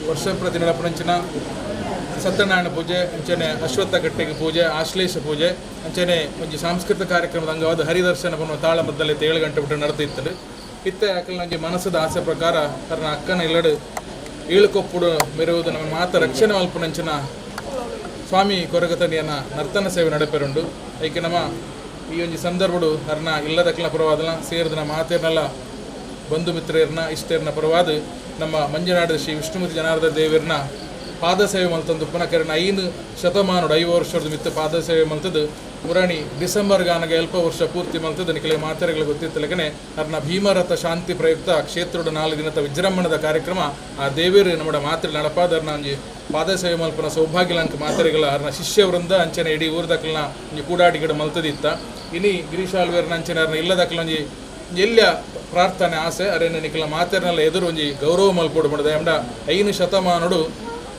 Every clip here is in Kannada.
ವರ್ಷ ಪ್ರತಿ ನಡಪಂಚಿನ ಸತ್ಯನಾರಾಯಣ ಪೂಜೆ ಅಂಚನೆ ಅಶ್ವತ್ಥ ಕಟ್ಟೆಗೆ ಪೂಜೆ ಆಶ್ಲೇಷ ಪೂಜೆ ಅಂಚನೆ ಒಂದು ಸಾಂಸ್ಕೃತಿಕ ಕಾರ್ಯಕ್ರಮದ ಅಂಗವಾದ ಹರಿದರ್ಶನ ಬನ್ನುವ ತಾಳಮದ್ದಲ್ಲಿ 7 ಗಂಟೆ ಬಿಟ್ಟು ನಡೆದಿತ್ತು. ಇತ್ತೆ ಯಾಕಂದ್ರೆ ನನಗೆ ಮನಸ್ಸದ ಆಸೆ ಪ್ರಕಾರ ನನ್ನ ಅಕ್ಕನ ಎಲ್ಲಡು ಈಳುಕೊಪ್ಪುಡು ಮೆರುವುದು ನಮ್ಮ ಮಾತ ರಕ್ಷಣೆ ಮಲ್ಪನಂಚಿನ ಸ್ವಾಮಿ ಕೊರಗತನಿಯನ್ನ ನರ್ತನ ಸೇವೆ ನಡೆಪೆರುಂಡು. ಏಕೆ ನಮ್ಮ ಈ ಒಂದು ಸಂದರ್ಭಡು ಅರ್ನ ಇಲ್ಲದಕ್ಕಲ ಪರವಾದನ ಸೇರಿದ ನಮ್ಮ ಮಾತೇನೆಲ್ಲ ಬಂಧು ಮಿತ್ರರನ್ನ ಇಷ್ಟರನ್ನ ಪರವಾದ ನಮ್ಮ ಮಂಜನಾಡ ಶ್ರೀ ವಿಷ್ಣುಮೂರ್ತಿ ಜನಾರ್ದನ ದೇವರನ್ನ ಪಾದ ಸೇವೆ ಮಲ್ತಂದು ಪುನಃಕರಣ 5 ಶತಮಾನೋಡು 5 ವರ್ಷದ ಮಿತ್ತ ಪಾದ ಸೇವೆ ಮಲ್ತದ್ದು ಪುರಾಣಿ ಡಿಸೆಂಬರ್ ಗಾನಗ ಎಲ್ಪ ವರ್ಷ ಪೂರ್ತಿ ಮಲ್ತದ್ದು ನಿಖಲೆ ಮಾತೆರೆಗಳು ಗೊತ್ತಿತ್ತಲಗನೆ ಅರ್ನ ಭೀಮರಥ ಶಾಂತಿ ಪ್ರಯುಕ್ತ ಕ್ಷೇತ್ರದ 4 ದಿನದ ವಿಜೃಂಭಣದ ಕಾರ್ಯಕ್ರಮ ಆ ದೇವರು ನಮ್ಮ ಮಾತ್ರೆ ನಡಪಾದರ್ನ ಅಂಜಿ ಪಾದ ಸೇವೆ ಮಲ್ಪನ ಸೌಭಾಗ್ಯಲಂಕ ಮಾತೆರೆಗಳ ಅರ್ನ ಶಿಷ್ಯವೃಂದ ಅಂಚನೆ ಇಡೀ ಊರದಕ್ಕಲ್ನ ಒಂಜಿ ಕೂಡಾಟಿಗಡ ಮಲ್ತದಿತ್ತ ಇನಿ ಗಿರೀಶಾಲ್ವೇರ್ನ ಅಂಚನೆ ಅರ್ನ ಇಲ್ಲದಕ್ಕಲ ಒಂಜಿ ಎಲ್ಲ ಪ್ರಾರ್ಥನೆ ಆಸೆ ಅರೇನ ನಿಖಲ ಮಾತೆರ್ನೆಲ್ಲ ಎದುರು ಒಂಜಿ ಗೌರವ ಮಲ್ಪೋಡು ಮಾಡಿದೆ ಎಂಬ 5 ಶತಮಾನೋಡು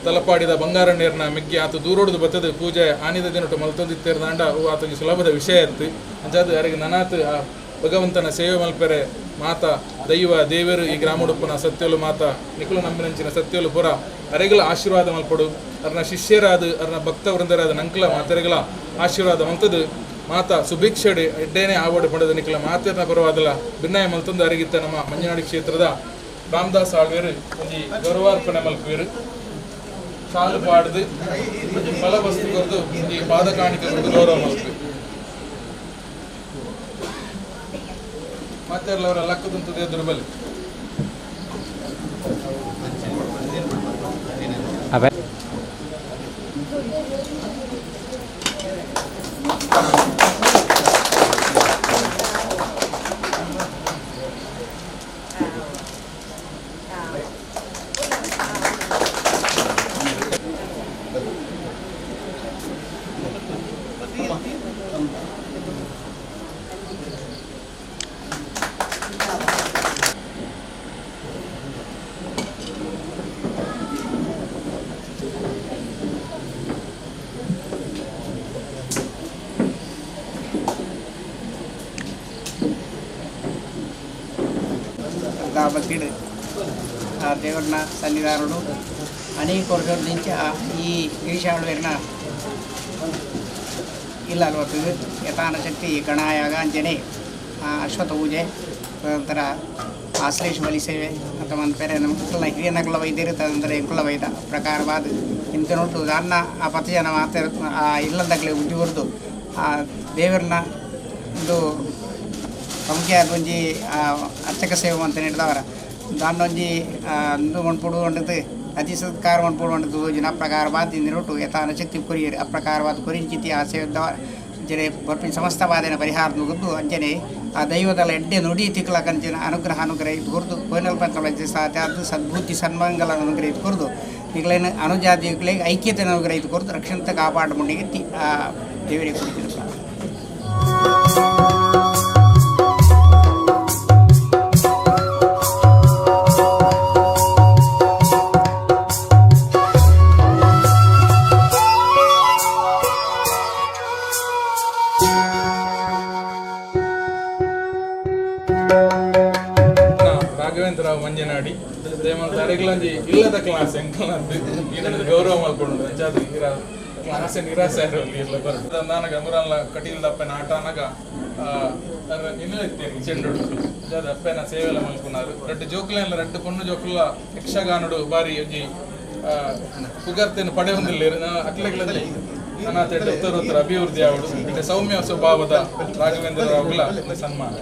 ತಲಪಾಡಿದ ಬಂಗಾರಣ್ಯರ್ನ ಮಿಗ್ಗಿ ಆತ ದೂರೋಡ್ದು ಬತ್ತದ ಪೂಜೆ ಆನಿದ ದಿನಟು ಮಲ್ತೊಂದಿತ್ತೇರ್ದಾಂಡ ಆತೊಂದು ಸುಲಭದ ವಿಷಯ ಇತ್ತು ಅಂಚಾದ ಅರಿಗೆ ನನಾತ್ ಆ ಭಗವಂತನ ಸೇವೆ ಮಲ್ಪೆರೆ ಮಾತ ದೈವ ದೇವರು ಈ ಗ್ರಾಮಡುಪ್ಪನ ಸತ್ಯಲು ಮಾತ ನಿಖಲು ನಂಬಿನಂಚಿನ ಸತ್ಯಲು ಪುರ ಅರೆಗಳ ಆಶೀರ್ವಾದ ಮಲ್ಪಡು ಅರ್ನ ಶಿಷ್ಯರಾದ ಅರ್ನ ಭಕ್ತ ವೃಂದರಾದ ನಂಕಲ ಮಾತೆರೆಗಳ ಆಶೀರ್ವಾದ ಮಲ್ತದು ಮಾತ ಸುಭಿಕ್ಷಡಿ ಎಡ್ಡೇನೆ ಆವಡು ಪಡೆದ ನಿಖಲ ಮಾತೆರ್ನ ಪರವಾದಲ್ಲ ಭಿನ್ನಾಯ ಮಲ್ತೊಂದು ಅರಿಗಿತ್ತ ನಮ್ಮ ಮಂಜನಾಡಿ ಕ್ಷೇತ್ರದ ರಾಮದಾಸ್ ಆಳ್ವೇರು ಒಂಜಿ ಗೌರವಾರ್ಪಣೆ ಮಲ್ಪೇರು ಸಾಲು ಪಾಡ್ದು ಫಲವಸ್ತು ಕೊರದು ಈ ಪಾದ ಕಾಣಿಕೆ ಕೊರದು ಗೌರವ ಮಲ್ಪು ಮಾತೆರ್ಲವರ ಲಕ್ಕದಂತದೇ ದುರ್ಬಲಿ కాబట్టి ఆ దేవుడిన సన్నిధానుడు అనేక వర్గాల నుంచి ఈ గిరిశాళవేరిన ಇಲ್ಲಲ್ಲಿ ಬರ್ತದೆ ಯಥಾನ ಶಕ್ತಿ ಗಣಾಯಾಗ ಅಂಜನೆ ಅಶ್ವತ್ಥ ಪೂಜೆ ತದನಂತರ ಆಶ್ಲೇಷ ಬಲಿ ಸೇವೆ ಅಥವಾ ಒಂದು ಬೇರೆ ನಮ್ಮ ಹಿರಿಯ ನಕಲ ವೈದ್ಯರು ತದನಂತರ ಎಂಕುಲ ವೈದ್ಯ ಪ್ರಕಾರವಾದ ಇಂಥ ನೋಟು ದಾನ್ನ ಆ 10 ಜನ ಮಾತ್ರ ಆ ಇಲ್ಲದಾಗಲೇ ಉದ್ಯೋಗದ್ದು ಆ ದೇವರನ್ನ ಒಂದು ಪ್ರಮುಖ ಒಂಜಿ ಅರ್ಚಕ ಸೇವೆ ಅಂತ ನೀಡಿದವರ ದಾನ್ನೊಂಜಿ ಒಂದು ಮಣ್ಪುಡು ಹೊಂಡದು ಅತಿ ಸತ್ಕಾರ ಮಣ್ಪುಡು ಹೊಂಡದು ಯೋಜನಾ ಪ್ರಕಾರವಾದ ಇಂದಿನೊಟ್ಟು ಯಥಾನ ಶಕ್ತಿ ಕೊರಿಯರು ಅಪ್ರಕಾರವಾದ ಕೊರಿಂಚಿತಿ ಆ ಸೇವೆ ಜನೆ ಬರ್ಪಿನ ಸಮಸ್ತವಾದಿನ ಪರಿಹಾರ ನುಗ್ದು ಅಂಜನೆ ಆ ದೈವದಲ್ಲ ಎಡ್ಡೆ ನುಡಿ ತಿಕ್ಲಕಂಚಿನ ಅನುಗ್ರಹ ಇದು ಕೊರ್ದು ಕೊಯ್ನಲ್ ಪಂಚಮಜ್ಜೆ ಸಾಧ್ಯ ಅದು ಸದ್ಬುದ್ಧಿ ಸನ್ಮಂಗಲ ಅನುಗ್ರಹ ಇದು ಕೊರ್ದು ಈಗಲೇನು ಅನುಜಾತಿಗಳಿಗೆ ಐಕ್ಯತೆ ಅನುಗ್ರಹ ಇದು ಕೊರ್ದು ರಕ್ಷಣತೆ ಕಾಪಾಡ ಮುಂಡಿಗೆ ದೇವರಿಗೆ ಕುಡಿತಿದ್ರು. ರಾಘವೇಂದ್ರರಾವ್ ಮಂಜನಾಡಿ ದೇವಂತ ಅರೆಗ್ಲಂಜಿ ಇಲ್ಲದ ಕ್ಲಾಸ್ ಎಂಕಲಂದು ಇನ್ನೊಂದು ಗೌರವ ಮಾಡ್ಕೊಂಡು ಅಂಚಾದ ಕ್ಲಾಸ್ ನಿರಾಸೆ ಇರಲಿ ಇಲ್ಲ ಬರ್ತದೆ ನನಗ ಮುರಲ್ಲ ಕಟೀಲ್ದಪ್ಪನ ಆಟ ಅನಗ ಇನ್ನೂ ಎತ್ತೇನೆ ಚೆಂಡು ಅಂಚಾದ ಅಪ್ಪನ ಸೇವೆಲ್ಲ ಮಲ್ಕೊನಾರು ரெண்டு ಜೋಕ್ಲೆಲ್ಲ ரெண்டு பொண்ணு ಜೋಕ್ಲ ಯಕ್ಷಗಾನಡು ಬಾರಿ ಒಂಜಿ ಪುಗರ್ತೇನು ಪಡೆ ಹೊಂದಿಲ್ಲ ಅಟ್ಲೆಗಳಲ್ಲಿ ಅನಾಥೆಡ್ಡ ಉತ್ತರ ಅಭಿವೃದ್ಧಿ ಆವಡು ಸೌಮ್ಯ ಸ್ವಭಾವದ ರಾಘವೇಂದ್ರರಾವ್ಗಳ ಸನ್ಮಾನ.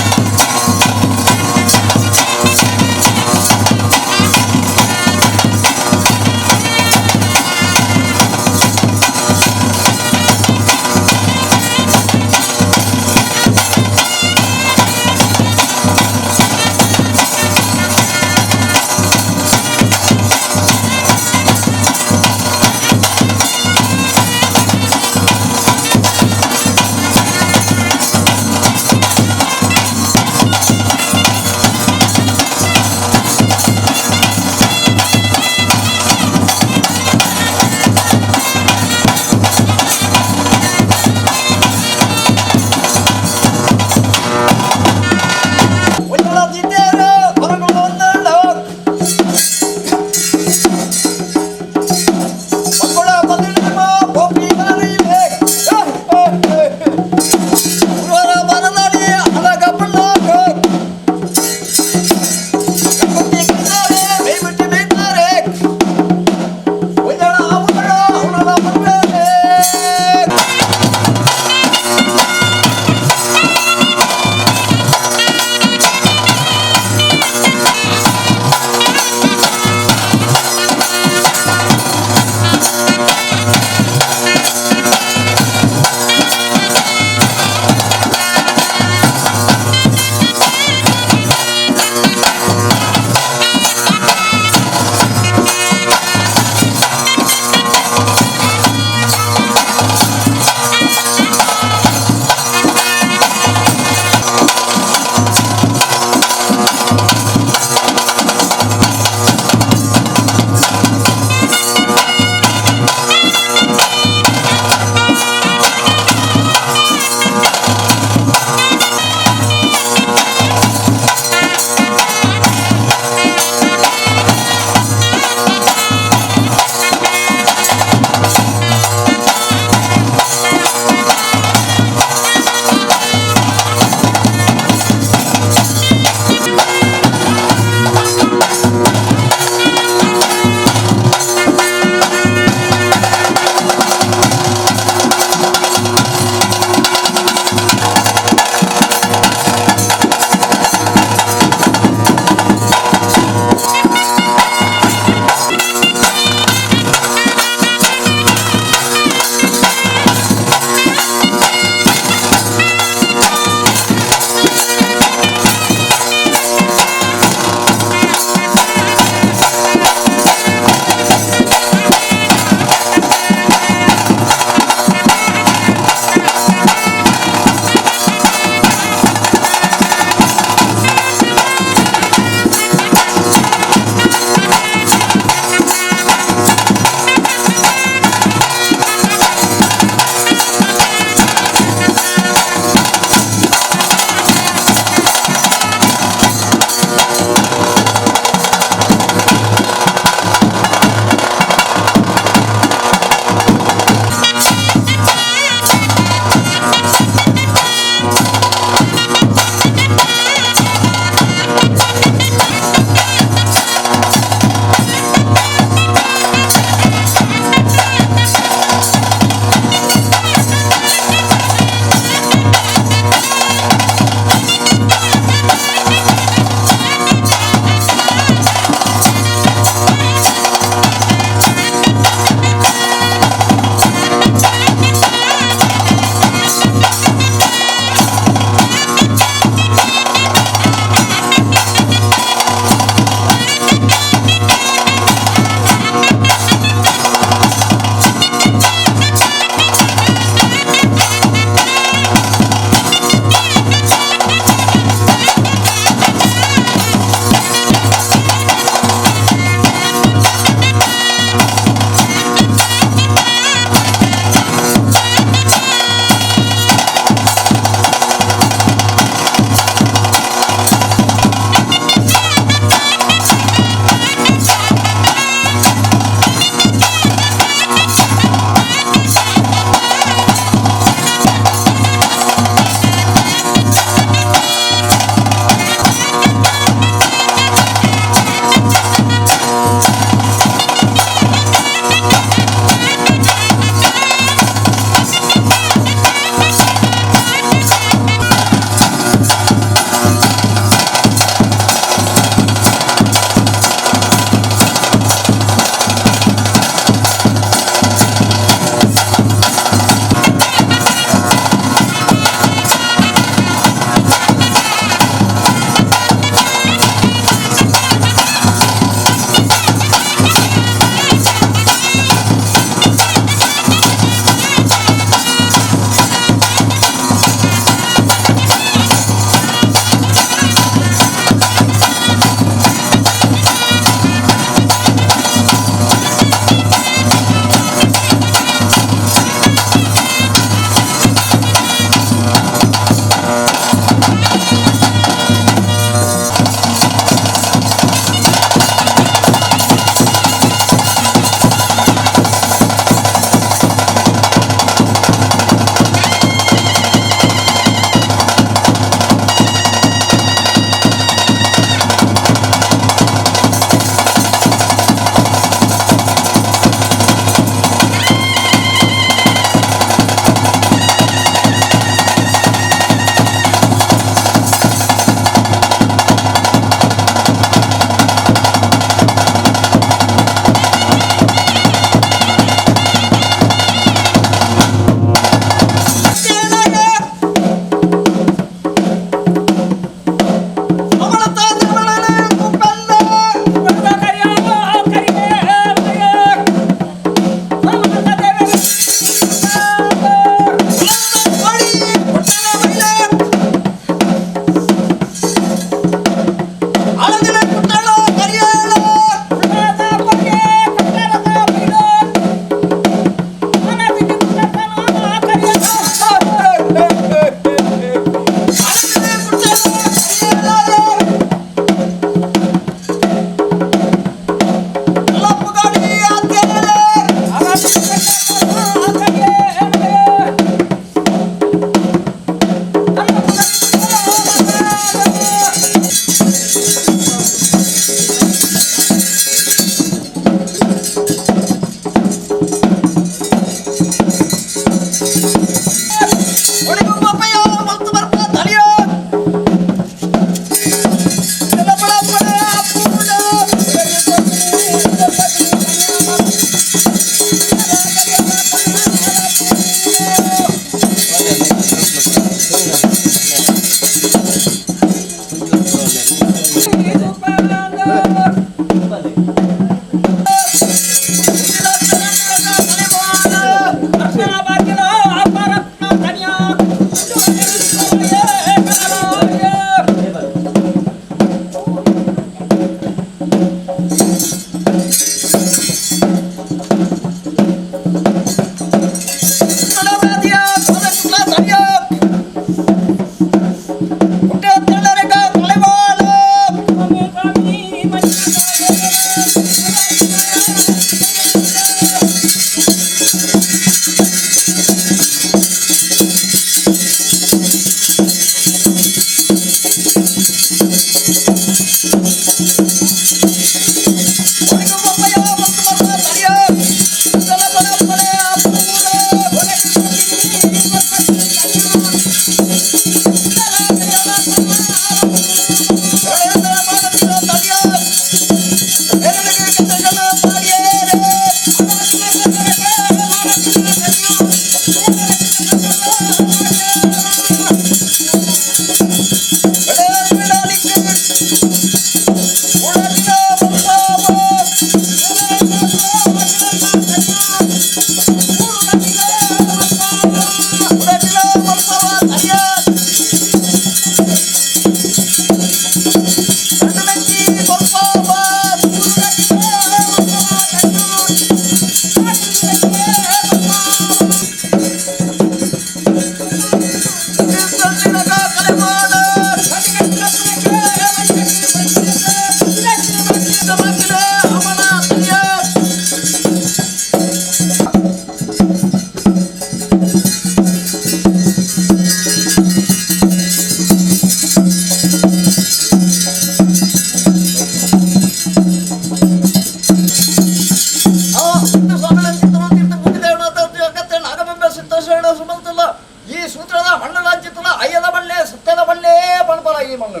ಈ ಸೂತ್ರದ ಮಣ್ಣು ರಾಜ್ಯತನ ಅಯ್ಯದ ಬಳ್ಳೆ ಸತ್ಯದ ಬಳ್ಳೆ ಬಣಬಲ ಈ ಮಣ್ಣು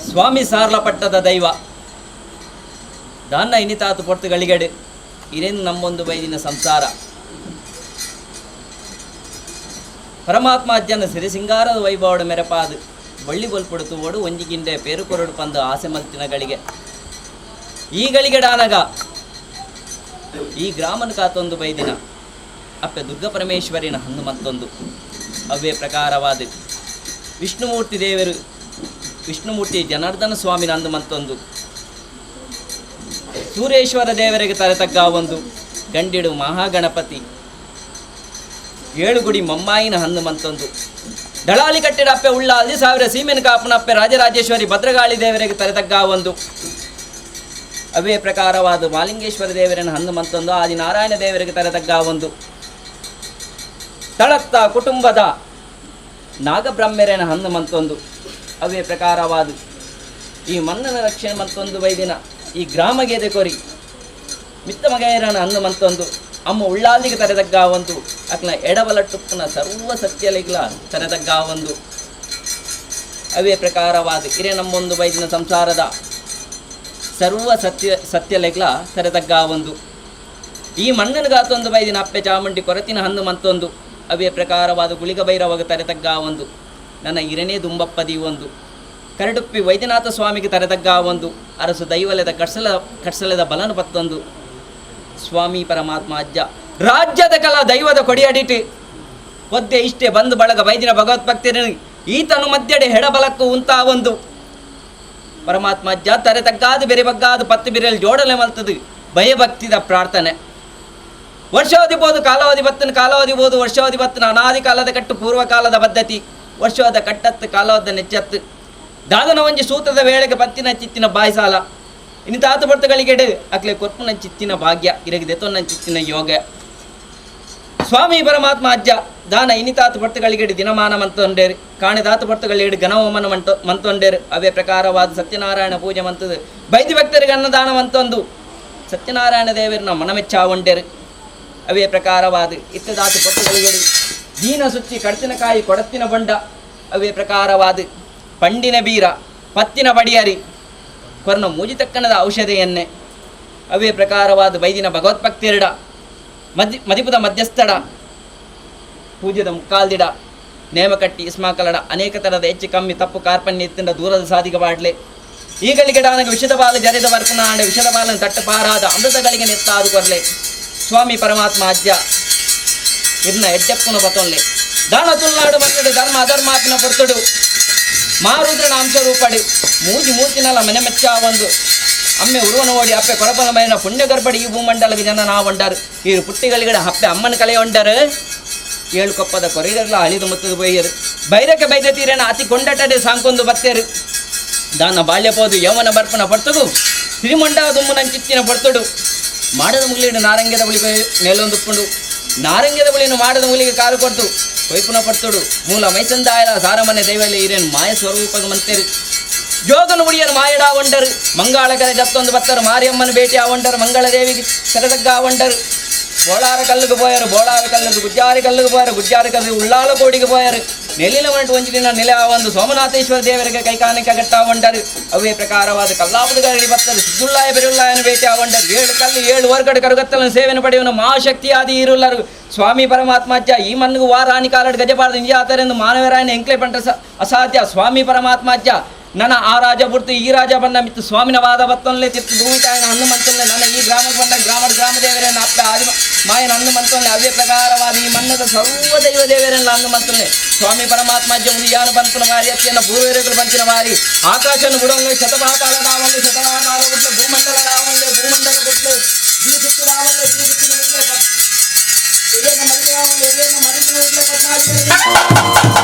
ಸ್ವಾಮಿ ಸಾರ್ಲಪಟ್ಟದ ದೈವ ದಾನ್ನ ಇನಿತಾತು ಪೊರ್ತು ಗಳಿಗಡು ಇರೇನು ನಮ್ಮೊಂದು ಬೈದಿನ ಸಂಸಾರ ಪರಮಾತ್ಮ ಅಜ್ಜನ ಸಿರಿ ಸಿಂಗಾರದ ವೈಭವಡ ಮೆರಪಾದು ಬಳ್ಳಿ ಬಲ್ಪುಡುತು ಓಡು ಒಂಜಿಗಿಂಡೆ ಪೇರು ಕೊರಡು ಪಂದು ಆಸೆ ಮಲ್ತಿನ ಗಳಿಗೆ ಈ ಗಳಿಗೆಡಾನಗ ಈ ಗ್ರಾಮನ ಕಾತೊಂದು ಬೈದಿನ ಅಪ್ಪೆ ದುರ್ಗ ಪರಮೇಶ್ವರಿನ ಹಣ್ಣು ಮತ್ತೊಂದು ಅವೇ ಪ್ರಕಾರವಾದ ವಿಷ್ಣುಮೂರ್ತಿ ಜನಾರ್ದನ ಸ್ವಾಮಿನ ಅಂದು ಮತ್ತೊಂದು ಸೂರೇಶ್ವರ ದೇವರಿಗೆ ತಲೆತಗ್ಗ ಒಂದು ಗಂಡಿಡು ಮಹಾಗಣಪತಿ ಏಳುಗುಡಿ ಮಮ್ಮಾಯಿನ ಹಣ್ಣು ಮತ್ತೊಂದು ದಳಾಲಿ ಕಟ್ಟಿಡ ಅಪ್ಪೆ ಉಳ್ಳಾಲ್ದಿ ಸಾವಿರ ಸೀಮೆನ ಕಾಪನ ಅಪ್ಪೆ ರಾಜರಾಜೇಶ್ವರಿ ಭದ್ರಗಾಳಿ ದೇವರಿಗೆ ತಲೆತಗ್ಗ ಒಂದು ಅವೇ ಪ್ರಕಾರವಾದ ಮಾಲಿಂಗೇಶ್ವರ ದೇವರನ್ನು ಹಣ್ಣು ಮತ್ತೊಂದು ಆದಿನಾರಾಯಣ ದೇವರಿಗೆ ತಲೆತಗ್ಗ ಒಂದು ತಳತ್ತ ಕುಟುಂಬದ ನಾಗಬ್ರಹ್ಮೆರನ ಹಣ್ಣು ಮತ್ತೊಂದು ಅವೇ ಪ್ರಕಾರವಾದ ಈ ಮನ್ನನ ರಕ್ಷಣೆ ಮತ್ತೊಂದು ವೈದಿನ ಈ ಗ್ರಾಮಗೆದೆ ಕೊರಿ ಮಿತ್ತ ಮಗೆಯರನ ಹಣ್ಣು ಮತ್ತೊಂದು ಅಮ್ಮ ಉಳ್ಳಾಲಿಗೆ ತರೆದಗ್ಗ ಒಂದು ಅಕ್ನ ಎಡಬಲಟ್ಟುಪ್ಪನ ಸರ್ವ ಸತ್ಯಲಿಗ್ಲ ತರೆದಗ್ಗ ಒಂದು ಅವೇ ಪ್ರಕಾರವಾದ ಇರೇ ನಮ್ಮೊಂದು ವೈದಿನ ಸಂಸಾರದ ಸರ್ವ ಸತ್ಯಲೆಗ್ಲ ತರೆದಗ್ಗ ಒಂದು ಈ ಮಣ್ಣನಿಗಾತೊಂದು ಬೈದಿನ ಅಪ್ಪೆ ಚಾಮುಂಡಿ ಕೊರತಿನ ಹಣ್ಣು ಮತ್ತೊಂದು ಅವೇ ಪ್ರಕಾರವಾದ ಗುಳಿಗ ಭೈರವಾಗ ತರೆತಗ್ಗ ಒಂದು ನನ್ನ ಇರನೇ ದುಂಬಪ್ಪದಿ ಒಂದು ಕರಡುಪ್ಪಿ ವೈದ್ಯನಾಥ ಸ್ವಾಮಿಗೆ ತರೆದಗ್ಗ ಒಂದು ಅರಸು ದೈವಲೆದ ಕಟ್ಸಲೆದ ಬಲನು ಪತ್ತೊಂದು ಸ್ವಾಮಿ ಪರಮಾತ್ಮ ಅಜ್ಜ ರಾಜ್ಯದ ಕಲ ದೈವದ ಕೊಡಿಯಡಿಟ್ಟು ಒದ್ದೆ ಇಷ್ಟೇ ಬಂದು ಬಳಗ ವೈದ್ಯನ ಭಗವತ್ಭಕ್ತಿರ ಈತನು ಮಧ್ಯಡೆ ಹೆಡಬಲಕ್ಕೂ ಉಂತಾ ಒಂದು ಪರಮಾತ್ಮ ಅಜ್ಜ ತರೆ ತಗ್ಗಾದು ಬೆರೆ ಬಗ್ಗಾದು ಪತ್ತು ಬಿರೆಯಲ್ಲಿ ಜೋಡಲೆ ಮಲ್ತದು ಭಯಭಕ್ತಿದ ಪ್ರಾರ್ಥನೆ ವರ್ಷಾವಧಿ ಬೋದು ಕಾಲಾವಧಿ ಬೋದು ವರ್ಷಾವಧಿ ಬತ್ತನ ಅನಾದಿ ಕಾಲದ ಕಟ್ಟು ಪೂರ್ವಕಾಲದ ಪದ್ಧತಿ ವರ್ಷವಾದ ಕಟ್ಟತ್ತು ಕಾಲವಾದ ನೆಚ್ಚತ್ತು ದಾದನ ಒಂಜಿ ಸೂತ್ರದ ವೇಳೆಗೆ ಪತ್ತಿನ ಚಿತ್ತಿನ ಬಾಯಿಸಾಲ ಇನ್ನು ತಾತ ಬರ್ತಗಳಿಗೆಡೆ ಅಕ್ಲೆ ಕೊರ್ಪುನ ಚಿತ್ತಿನ ಭಾಗ್ಯ ಇರಗಿದೆ ತೊನ್ನ ಚಿತ್ತಿನ ಯೋಗ ಸ್ವಾಮಿ ಪರಮಾತ್ಮ ಅಜ್ಜ ದಾನ ಇನಿತಾತ ಭರ್ತಗಳಿಗೆಡೆ ದಿನಮಾನ ಮಂತೊಂಡೇರು ಕಾಣೆದಾತ ಭರ್ತಗಳಿಗೆಡೆ ಘನಹೋಮನ ಮಂತೊಂಡೇರು ಅವೇ ಪ್ರಕಾರವಾದ ಸತ್ಯನಾರಾಯಣ ಪೂಜೆ ಮಂತದು ಬೈದಿ ಭಕ್ತರಿಗೆ ಅನ್ನದಾನ ಮಂತೊಂದು ಸತ್ಯನಾರಾಯಣ ದೇವರನ್ನ ಮನಮೆಚ್ಚಾವಂಡೇರು ಅವೇ ಪ್ರಕಾರವಾದ ಇತ್ತದಾತ ಭರ್ತಗಳಿಗೆಡೆ ದೀನ ಸುಚ್ಚಿ ಕಡತಿನಕಾಯಿ ಕೊಡತ್ತಿನ ಬಂಡ ಅವೇ ಪ್ರಕಾರವಾದ ಪಂಡಿನ ಬೀರ ಪತ್ತಿನ ಬಡಿಯರಿ ಕೊರ್ನ ಮೂಜಿತಕ್ಕನದ ಔಷಧಿಯನ್ನೇ ಅವೇ ಪ್ರಕಾರವಾದ ಬೈದಿನ ಭಗವತ್ಭಕ್ತಿರಡ ಮದಿಪುದ ಮಧ್ಯಸ್ಥಡ ಪೂಜ್ಯದ ಮುಕ್ಕಾಲ್ದಿಡ ನೇಮಕಟ್ಟಿ ಇಸ್ಮಾಕಲಡ ಅನೇಕ ಥರದ ಹೆಚ್ಚು ಕಮ್ಮಿ ತಪ್ಪು ಕಾರ್ಪಣ್ಯದಿಂದ ದೂರದ ಸಾಧಿಗೆ ಬಾಡ್ಲೆ ಈಗಳಿಗೆ ನನಗೆ ವಿಷದ ಬಾಲು ಜರಿದ ವರ್ಪನಾಂಡ ವಿಷದ ಬಾಲನ ತಟ್ಟು ಪಾರಾದ ಅಮೃತಗಳಿಗೆ ನೆತ್ತಾದು ಕೊರ್ಲೆ ಸ್ವಾಮಿ ಪರಮಾತ್ಮ ಅಜ್ಜ ಇರ್ನ ಎಜ್ಜಪ್ಪನ ಬತೊನ್ಲೆ ದಾನ ತುಲ್ನಾಡು ಬರ್ತಡು ಧರ್ಮ ಅಧರ್ಮಾತ್ಮನ ಪೊರ್ತುಡು ಮಾರುದ್ರನ ಅಂಶರೂಪಡಿ ಮೂರ್ತಿನಲ್ಲ ಮನೆ ಮೆಚ್ಚ ಒಂದು ಅಮ್ಮೆ ಉರುವನ ಓಡಿ ಅಪ್ಪೆ ಕೊರಪನ ಮೈನ ಪುಣ್ಯ ಗರ್ಭಡಿ ಈ ಭೂಮಂಡಲಕ್ಕೆ ಜನ ನಾವು ಒಂಡಾರು ಈ ಪುಟ್ಟಿಗಳಿಗೆ ಹಪ್ಪೆ ಅಮ್ಮನ ಕಲೆ ಒಂಡರು ಏಳು ಕೊಪ್ಪದ ಕೊರಿಯರ್ಲ ಅಳಿದು ಮುತ್ತದು ಬೈಯರು ಬೈರಕ್ಕೆ ಬೈದ ತೀರೇನ ಅತಿ ಕೊಂಡಟಡೆ ಸಾಂಕೊಂದು ಬತ್ತೇರು ದಾನ ಬಾಲ್ಯ ಪೋದು ಯೌವನ ಬರ್ಪನ ಪಡ್ತದು ಸಿರಿಮೊಂಡ ದುಮ್ಮನ ಚಿತ್ತಿನ ಪಡ್ತಡು ಮಾಡದ ಮುಗಿಲಿನ ನಾರಂಗ್ಯದ ಬಳಿಗೆ ಮೇಲೊಂದುಕೊಂಡು ನಾರಂಗ್ಯದ ಬಳಿಯನ್ನು ಮಾಡದ ಮುಗಿಲಿಗೆ ಕಾಲು ಕೊಡ್ತು ವೈಪುನ ಪಡ್ತಡು ಮೂಲ ಮೈಸಂದಾಯಲ ಸಾರಮನೆ ದೈವಲ್ಲಿ ಇರೇನು ಮಾಯ ಸ್ವರೂಪದ ಮಂತೇರು ಜೋಗನು ಮುಡಿಯರು ಮಾಯಡ ಒಂಡರು ಮಂಗಾಳಕರೆ ಜತ್ತೊಂದು ಬತ್ತರು ಮಾರಿಯಮ್ಮನ ಭೇಟಿ ಆವಂಡರು ಮಂಗಳದೇವಿಗೆ ಸೆರೆದಗ್ಗ ಆವಂಡರು ಬೋಳಾರ ಕಲ್ಲಿಗೆ போயாರು ಬೋಳಾರ ಕಲ್ಲಿಗೆ ಗುಜ್ಜಾರಿ ಕಲ್ಲಿಗೆ போயாರು ಗುಜ್ಜಾರಿ ಕಲ್ಲಿಗೆ ಉಳ್ಳಾಲ ಕೋಡಿಗೆ போயாರು ನೆಲಿನ ಮಟ್ಟು ಒಂಜಿನ ನೆಲೆ ಒಂದು ಸೋಮನಾಥೇಶ್ವರ ದೇವರಿಗೆ ಕೈಕಾನಿಕ ಗಟ್ಟ ಆವಂಡರು ಅವೇ ಪ್ರಕಾರವಾದ ಕಲ್ಲಾಪದ ಗರಡಿ ಬತ್ತರು ಸಿದ್ದುಲ್ಲಾಯ ಬೆರುಲ್ಲಾಯನ ಭೇಟಿ ಆವಂಡರು 7 ಕಲ್ಲು 7 ವರ್ಗಡ ಕರುಗತ್ತಲನ್ನು ಸೇವೆಯನ್ನು ಪಡೆಯುವ ಮಹಾಶಕ್ತಿ ಆದಿ ಇರುಲ್ಲರು ಸ್ವಾಮಿ ಪರಮಾತ್ಮ ಅಜ್ಜ ಈ ಮನ್ನಿಗೂ ವಾರಾಣಿ ಕಾಲಡ್ ಗಜಪಾರದ ಇಂಜಾತರೆಂದು ಮಾನವರಾಯನ ಎಂಕ್ಲೆ ಪಂಟ ಅಸಾಧ್ಯ ಸ್ವಾಮಿ ಪರಮಾತ್ಮ ಅಜ್ಜ ನನ್ನ ಆ ರಾಜ ಬಿಡ್ತು ಈ ರಾಜ ಬಂದ ಮಿತ್ತು ಸ್ವಾಮಿನ ವಾದ ಬತ್ತೊನ್ಲೆ ತಿರ್ತು ಭೂಮಿತಾಯನ ಹಣ್ಣು ಮಂತೊನ್ಲೆ ನನ್ನ ಈ ಗ್ರಾಮಕ್ಕೆ ಬಂದ ಗ್ರಾಮ ದೇವರನ್ನ ಅಪ್ಪ ಆದಿ ಮಾಯನ ಹಣ್ಣು ಮಂತೊನ್ಲೆ ಅವೇ ಪ್ರಕಾರವಾದ ಈ ಮನ್ನದ ಸರ್ವ ದೈವ ದೇವರನ್ನ ಹಣ್ಣು ಮಂತೊನ್ಲೆ ಸ್ವಾಮಿ ಪರಮಾತ್ಮ ಅಜ್ಜ ಮುದಿಯಾನು ಬಂತನ ಮಾರಿ ಅತ್ಯನ್ನ ಪೂರ್ವರೇಕರು ಬಂಚಿನ ಮಾರಿ ಆಕಾಶನ ಬುಡಂಗೆ ಶತಪಾತಾಳ ನಾವಂಗೆ ಶತಪಾತಾಳ ಬಿಟ್ಲೆ ಭೂಮಂಡಲ ನಾವಂಗೆ ಭೂಮಂಡಲ ಬಿಟ್ಲೆ ಸುತ್ತು ನಾವಂಗೆ ಸುತ್ತು ಬಿಟ್ಲೆ ಇದೇನ ಮರಿಗೆ ನಾವಂಗೆ ಇದೇನ ಮರಿಗೆ ಬಿಟ್ಲೆ ಕಟ್ಟಾಗಿ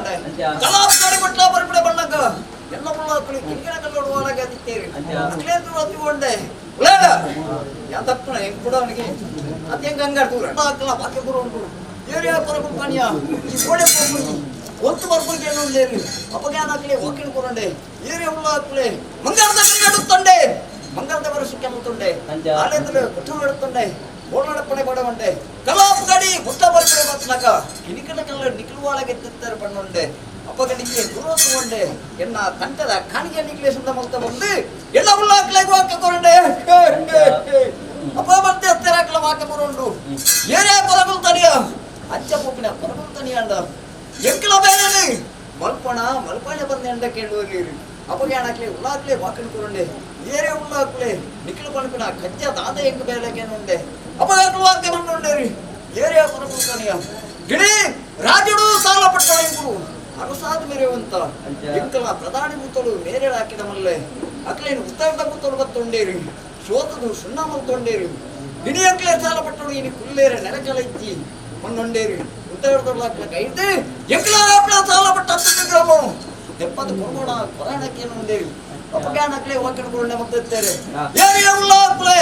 ಬಂಡೆ ಅಂಚ. ಕಲಾಪಕಾರಿ ಬಟ್ಲ ಬರ್ಬಿಡೆ ಬಣ್ಣಕ್ಕ ಎಲ್ಲ ಮುಳ್ಳಾಕಳಿ ಕಿಂಗಿನ ಕಲ್ಲೋಡು ಒಳಗೆ ಅದಿತ್ತೇರಿ ಅಂಚ. ಅಕ್ಲೇಂದ್ರು ಅತ್ತಿಕೊಂಡೆ ಉಳ್ಳಾಡ ಯಾತಪ್ಪಣ ಹೆಂಗ್ ಕೂಡ ಅವನಿಗೆ ಅದ್ ಹೆಂಗ್ ಹಂಗಾಡ್ತು ಹಾಕಲ್ಲ ಬಾಕಿ ಬರೋಂಡು ಏರಿಯಾ ಕೊರಗು ಪಣಿಯ ಈ ಗೋಡೆ ಹೋಗಿ ಒತ್ತು ಬರ್ಬೇಕು ಏನು ಉಳ್ಳೇರಿ ಅಪ್ಪಗೆ ಏನಾಗ್ಲಿ ವಾಕಿನ ಕೊರಂಡೆ ಏರಿಯಾ ಉಳ್ಳಾಕಲೆ ಮಂಗಾರದ ನಡುತ್ತಂಡೆ ಮಂಗಾರದ ವರ್ಷಕ್ಕೆ ಮುತ್ತುಂಡೆ ಅಂಚ. ಅಲ್ಲಿಂದ ಕುಟುಂಬ ನಡುತ್ತಂಡೆ ಓಡಾಡಪ್ಪಣೆ ಬಡವಂಡೆ ಕಲಾಪಗಾಡಿ ಮುಟ್ಟ ಬರ್ತಾರೆ ಬತ್ನಾಕ ಕಿಣಿಕಲ ಕಲ್ಲ ನಿಖಲು ಒಳಗೆ ತಿಂತಾರೆ ಪಣ್ಣುಂಡೆ ಅಪ್ಪಗಡಿಗೆ ಗುರು ತಗೊಂಡೆ ಎನ್ನ ಕಂಠದ ಕಾಣಿಗೆ ನಿಕ್ಲೇಶದ ಮೊತ್ತ ಬಂದು ಎಲ್ಲ ಉಳ್ಳಾಕ್ಲೆಗೆ ವಾಕ್ಯ ಕೊರಂಡೆ ಅಪ್ಪ ಮತ್ತೆ ಹತ್ತಿರಾಕಲ ವಾಕ್ಯ ಬರೋಂಡು ಏರಿಯಾ ಕೊರಗಲ್ ತನಿಯ ಅಚ್ಚ ಪೂಪಿನ ಕೊರಗಲ್ ತನಿಯ ಅಂಡ ಎಂಕಲ ಬೇರೆ ಮಲ್ಪಣ ಮಲ್ಪಣೆ ಬಂದೆ ಅಂಡ ಕೇಳುವಲ್ಲಿ ಅಪ್ಪಗೆ ಏನಾಕ್ಲೆ ಉಳ್ಳಾಕ್ಲೆ ವಾಕಣ ಕೊರಂಡೆ ಏರಿಯಾ ಉಳ್ಳಾಕ್ಲೆ ನಿಖಲು ಪಣಪಿನ ಕಜ್ಜ ದಾದ ಹೆಂಗ್ ಬೇಲಕ್ಕೆ ಉಂಡೆ ಅಪ್ಪಗ ವಾಕ್ಯ ಬಂಡುಂಡೇರಿ ಏರಿಯಾ ಕೊರಗಲ್ ತನಿಯ ಗಿಡಿ ರಾಜಡು ಸಾಲ ಪಟ್ಟಳು ಅರಸಾದ ಮೇರೆವಂತ ಎಂಕಲ ಪ್ರಧಾನಿ ಮುತ್ತಲು ಮೇರೆ ಹಾಕಿದ ಮಲ್ಲೆ ಅಕ್ಲೇನು ಉತ್ತರದ ಮುತ್ತಲು ಬತ್ತೊಂಡೇರಿ ಶೋತದು ಸುಣ್ಣ ಮಲ್ತೊಂಡೇರಿ ಗಿಡಿ ಅಕ್ಲೆ ಸಾಲ ಪಟ್ಟಳು ಇನಿ ಕುಲ್ಲೇರೆ ನೆಲಕಲ ಇಚ್ಚಿ ಮಣ್ಣೊಂಡೇರಿ ಉತ್ತರದಲ್ಲ ಕೈದು ಎಂಕಲ ಆಪಳ ಸಾಲ ಪಟ್ಟ 10 ಗ್ರಾಮ 70 ಕೊರೋಣ ಕೊರಾಣಕ್ಕೇನು ಉಂಡೇರಿ ಅಪಗಾನಕ್ಲೆ ವಾಕಡ್ಕೊಂಡೆ ಮತ್ತೇರೆ ಏರಿಯಾ ಉಳ್ಳಾಕ್ಲೆ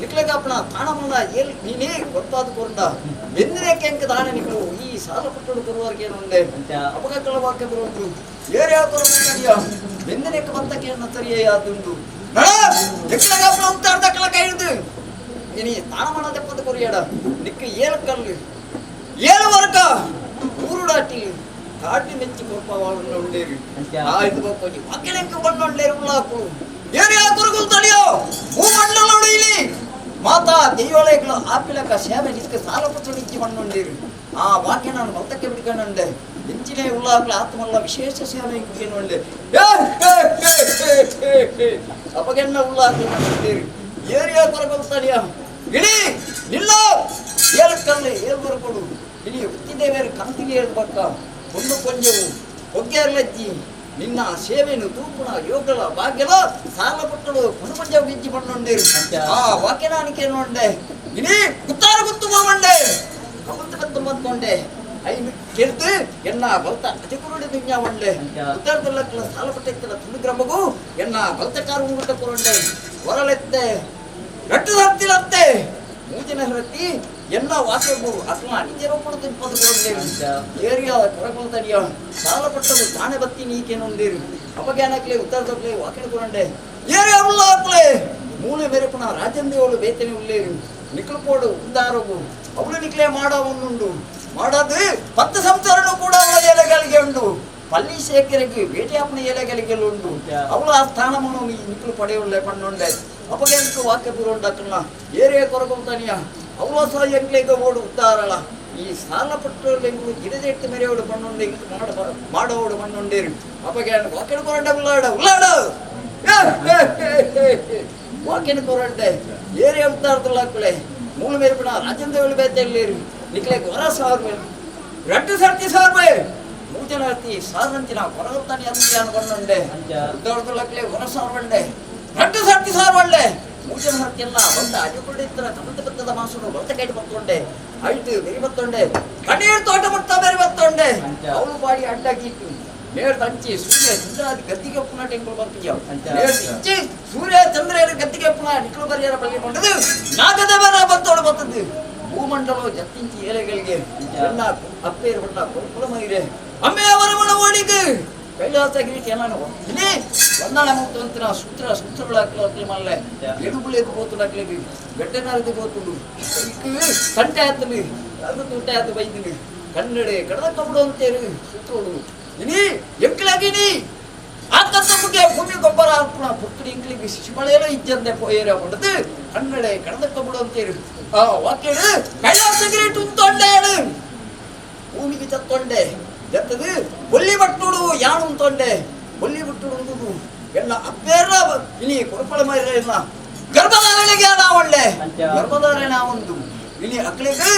ನಿಕ್ಲೆಗಾಪಣ ತಾಣಮಲ್ಲ ಎಲ್ಲಿ ನೀನೇ ಗೊತ್ತಾದ ಕೊಂಡ ಬೆಂದಿನಕ್ಕೆ ಅಂಕ ದಾಣ ನಿಕ್ಲು ಈ ಸಾಲ ಪಟ್ಟಳು ಬರುವವರೆಗೆ ಏನುಂಡೆ ಅಪಗಕ್ಕಳ ವಾಕ್ಯ ಬರುವುದು ಏರಿಯಾ ಕೊರಮಡಿಯ ಬೆಂದಿನಕ್ಕೆ ಬಂತಕ್ಕೆ ಸರಿಯೇ ಆದುಂಡು ನಿಕ್ಲೆಗಾಪಣ ಉತ್ತಾರ್ದಕ್ಕಲ ಕೈದು ನೀ ತಾಣಮಲ್ಲ 70 ಕೊರಿಯಾಡ ನಿಕ್ಕ ಏಳು ಕಲ್ಲು ಏಳು ವರ್ಗ ಊರುಡಾಟಿ ಕಾಟಿ ಮೆಚ್ಚಿ ಕೊಪ್ಪವಾಳನ್ನು ಉಂಡೇರಿ ಆಯ್ತು ಬಪ್ಪಿ ವಾಕ್ಯಲೆಂಕ ಬಂಡೊಂಡೇರಿ ಉಳ್ಳಾಕು ಏರಿಯಾ ಕೊರಗುಲ್ ತಡಿಯೋ ಭೂಮಂಡಲೋಡು ಇಲ್ಲಿ ಮಾತಾ ದೆಯ್ಯೋಳೆಗಳು ಆಪಿಲಕ ಸೇವೆ ನಿಸ್ಕ ಸಾಲ ಪಟ್ಟು ನಿಚ್ಚಿ ಬಂಡೊಂಡೇರಿ ಆ ವಾಕ್ಯ ನಾನು ಮತ್ತಕ್ಕೆ ಬಿಡ್ಕೊಂಡೆ ಹೆಚ್ಚಿನ ಉಳ್ಳಾಕ್ಲ ಆತ್ಮಲ್ಲ ವಿಶೇಷ ಸೇವೆ ಇಂಕೇನುಂಡೆ ಅಪಗೆನ್ನ ಉಳ್ಳಾಕ್ಲ ಬಂಡೊಂಡೇರಿ ಏರಿಯಾ ಕೊರಗುಲ್ ತಡಿಯ ಇಳಿ ನಿಲ್ಲ ಏಳು ಕಲ್ಲು ಏಳು ಬರ್ಕೊಡು ಇಳಿ ಹುಟ್ಟಿದ್ದೇವೆ ಕಂತಿಗೆ ಹೇಳ್ಬಕ್ಕ ಒಂದು ಕೊಂಜವು ಹೊಗ್ಗೆರ್ಲಜ್ಜಿ ನಿನ್ನ ಸೇವೆಯನ್ನು ತೂಪುಣ ಯೋಗಲ ಭಾಗ್ಯಲ ಸಾಲ ಪಟ್ಟಳು ಕುಣಪಂಜ ಗಿಜ್ಜಿ ಬಂಡೊಂಡೇರಿ ಆ ವಾಕ್ಯ ನಾನಿಕೆ ನೋಂಡೆ ಇಡೀ ಗುತ್ತಾರ ಗುತ್ತು ಹೋಗಂಡೆ ಕಬುತ್ತು ಕತ್ತು ಬಂದ್ಕೊಂಡೆ ಐದು ಕೇಳ್ತು ಎನ್ನ ಬಲ್ತ ಅತಿಕುರುಡಿ ದುಂಜ ಒಂಡೆ ಉತ್ತರದಲ್ಲಕ್ಕಲ ಸಾಲ ಪಟ್ಟಿತ್ತಲ ತುಂಡುಗ್ರ ಮಗು ಎನ್ನ ಬಲ್ತಕಾರ ಉಂಗುಟ ಕೊರಂಡೆ ಹೊರಲೆತ್ತೆ ರಟ್ಟು ಹತ್ತಿಲತ್ತೆ ಮೂಜಿನ ಹರತಿ ಎಲ್ಲ ವಾಸವು ಅಥವಾ ನಿಜರೊಪ್ಪಳು ತಿಂಪದು ಕೊಡೋದೇರಿ ಏರಿಯಾ ಕೊರಗಲ್ ತಡಿಯ ಸಾಲ ಪಟ್ಟದು ತಾಣೆ ಬತ್ತಿ ನೀಕೇನೊಂದೇರಿ ಅಪಜ್ಞಾನಕ್ಲೆ ಉತ್ತರದಕ್ಲೆ ವಾಕಿನ ಕೊರಂಡೆ ಏರಿಯಾ ಉಳ್ಳಾಕ್ಲೆ ಮೂಲೆ ಮೆರೆಪುಣ ರಾಜಂದೇವಳು ಬೇತನೆ ಉಳ್ಳೇರಿ ನಿಕ್ಲುಪೋಡು ಉದ್ದಾರವು ಅವಳು ನಿಕ್ಲೆ ಮಾಡೋವನ್ನುಂಡು ಮಾಡೋದು 10 ಸಂಸಾರನು ಕೂಡ ಅವಳ ಎಲೆಗಳಿಗೆ ಉಂಡು ಪಲ್ಲಿ ಶೇಖರಿಗೆ ಬೇಟೆಯಾಪನ ಎಲೆಗಳಿಗೆ ಉಂಡು ಅವಳ ಆ ಸ್ಥಾನವನ್ನು ನಿಕ್ಲು ಪಡೆಯುಳ್ಳೆ ಪಣ್ಣೊಂಡೆ ಅಪಜ್ಞಾನಕ್ಕೆ ವಾಕ್ಯ ಬುರುಂಡಕ್ಕಲ್ಲ ಏರಿಯಾ ಕೊರಗಲ್ ತನಿಯ ಅವಳ ಸಹ ಎಂಕ್ಲೆಗ ಓಡು ಉದ್ದಾರಳ ಈ ಸಾಲ ಪಟ್ಟರು ಗಿಡದೆಟ್ಟು ಮೆರೆಯೋಡು ಮಣ್ಣುಂಡೆ ಮಾಡೋಡು ಮಣ್ಣುಂಡೇರಿ ಅಪಜ್ಞಾನ ವಾಕ್ಯನ ಕೊರಂಡ ಉಳ್ಳಾಡ ಉಳ್ಳಾಡ ವಾಕ್ಯನ ಕೊರಂಡೆ ಏರಿಯಾ ಉದ್ದಾರದಲ್ಲಾಕ್ಲೆ ಮೂಲ ಮೇರ್ಪಣ ರಾಜೇಂದ್ರ ಬೇತೆಯಲ್ಲೇರಿ ನಿಕ್ಲೆಗೆ ಹೊರ ಸಾವಿರ ರಟ್ಟು ಸರ್ತಿ ಸಾವಿರ ಮೂಜನ ಹತ್ತಿ ಸಾರಂತಿನ ಕೊರಗತ್ತಾನೆ ಅಂತ ಬಂಡುಂಡೆ ಉದ್ದಾರದಲ್ಲಾಕ್ಲೆ ಹೊರ ಸಾವಿರ ರಟ್ಟು ಸರ್ತಿ ಸಾವಿರ ಮೂಜನ ಹತ್ತಿಯಲ್ಲ ಬಂದ ಅಜುಕೊಂಡಿರ್ತಾರ ಕಮಂತ ಮಾಸು ಬರ್ತ ಕೈಟ್ ಬತ್ತೊಂಡೆ ಅಳ್ತು ಬೆರಿ ಬತ್ತೊಂಡೆ ಕಣ್ಣೀರ್ ತೋಟ ಮಟ್ಟ ಬೇರೆ ಬತ್ತೊಂಡೆ ಅವಳು ಬಾಡಿ ಅಡ್ಡಾಕಿಟ್ಟು ನೇರ್ ತಂಚಿ ಸೂರ್ಯ ಚಂದ್ರ ಗದ್ದಿಗೆ ಪುನಃ ಟೆಂಕಲ್ ಬರ್ತೀಯ ತಂಚಿ ಸೂರ್ಯ ಚಂದ್ರ ಗದ್ದಿಗೆ ಪುನಃ ನಿಕ್ಲು ಬರಿಯರ ಬಲ್ಲಿ ಬಂದದು ನಾಗದ ಬರ ಬತ್ತೋಡು ಬತ್ತದ್ದು ಭೂಮಂಡಲ ಜತ್ತಿಂಚಿ ಎಲೆಗಳಿಗೆ ಎಲ್ಲ ಅಪ್ಪೇರು ಬಣ್ಣ ಕುರುಕುಲ ಮೈರೆ ಅಮ್ಮೆ ಅವರ ಮಣ ಓಡಿಗೆ ಕೈಲಾಸಗಿರಿ ನಾನು ಇಲ್ಲಿ ಒಂದಾಳ ಮುತ್ತಂತ್ರ ಸೂತ್ರಗಳಾಕ್ಲಿ ಮಲ್ಲೆ ಎಡುಬುಳಿಯದು ಬೋತುಲಾಕ್ಲಿ ಗಡ್ಡೆನಾರದು ಬೋತುಡು ಕಂಟೆ ಆತಲಿ ಅದು ತುಟ್ಟೆ ಆತ ಬೈದಿನಿ ಕನ್ನಡೆ ಕಡದ ಕಬ್ಬಡು ಅಂತೇರಿ ಸೂತ್ರೋಡು ಇನಿ ಎಂಕ್ಲಾಗಿನಿ ಆಕತ್ತ ಬಗ್ಗೆ ಭೂಮಿ ಗೊಬ್ಬರ ಹಾಕೋಣ ಪುತ್ತಡಿ ಇಂಕ್ಲಿಗೆ ಶಿಮಳೆಯಲ್ಲ ಇಜ್ಜಂದೆ ಪೋಯರ ಹೊಡೆದು ಕನ್ನಡೆ ಕಡದ ಕಬ್ಬಡು ಅಂತೇರಿ ಆ ವಾಕ್ಯಡು ಕೈಲಾಸಗಿರಿ ತುಂತೊಂಡೆ ಭೂಮಿಗೆ ಚತ್ತೊಂಡೆ ಎತ್ತದು ಒಲ್ಲಿ ಬಟ್ಟುಡು ಯಾಣು ತೊಂಡೆ ಒಲ್ಲಿ ಬಟ್ಟುಡು ಎಲ್ಲ ಅಪ್ಪೇರ ಇನಿ ಕೊರಪಳ ಮೈರ ಇಲ್ಲ ಗರ್ಭಧಾರಣೆಗೆ ನಾವೊಳ್ಳೆ ಗರ್ಭಧಾರಣೆ ಒಂದು ಇನಿ ಅಕ್ಕಳಿಗೆ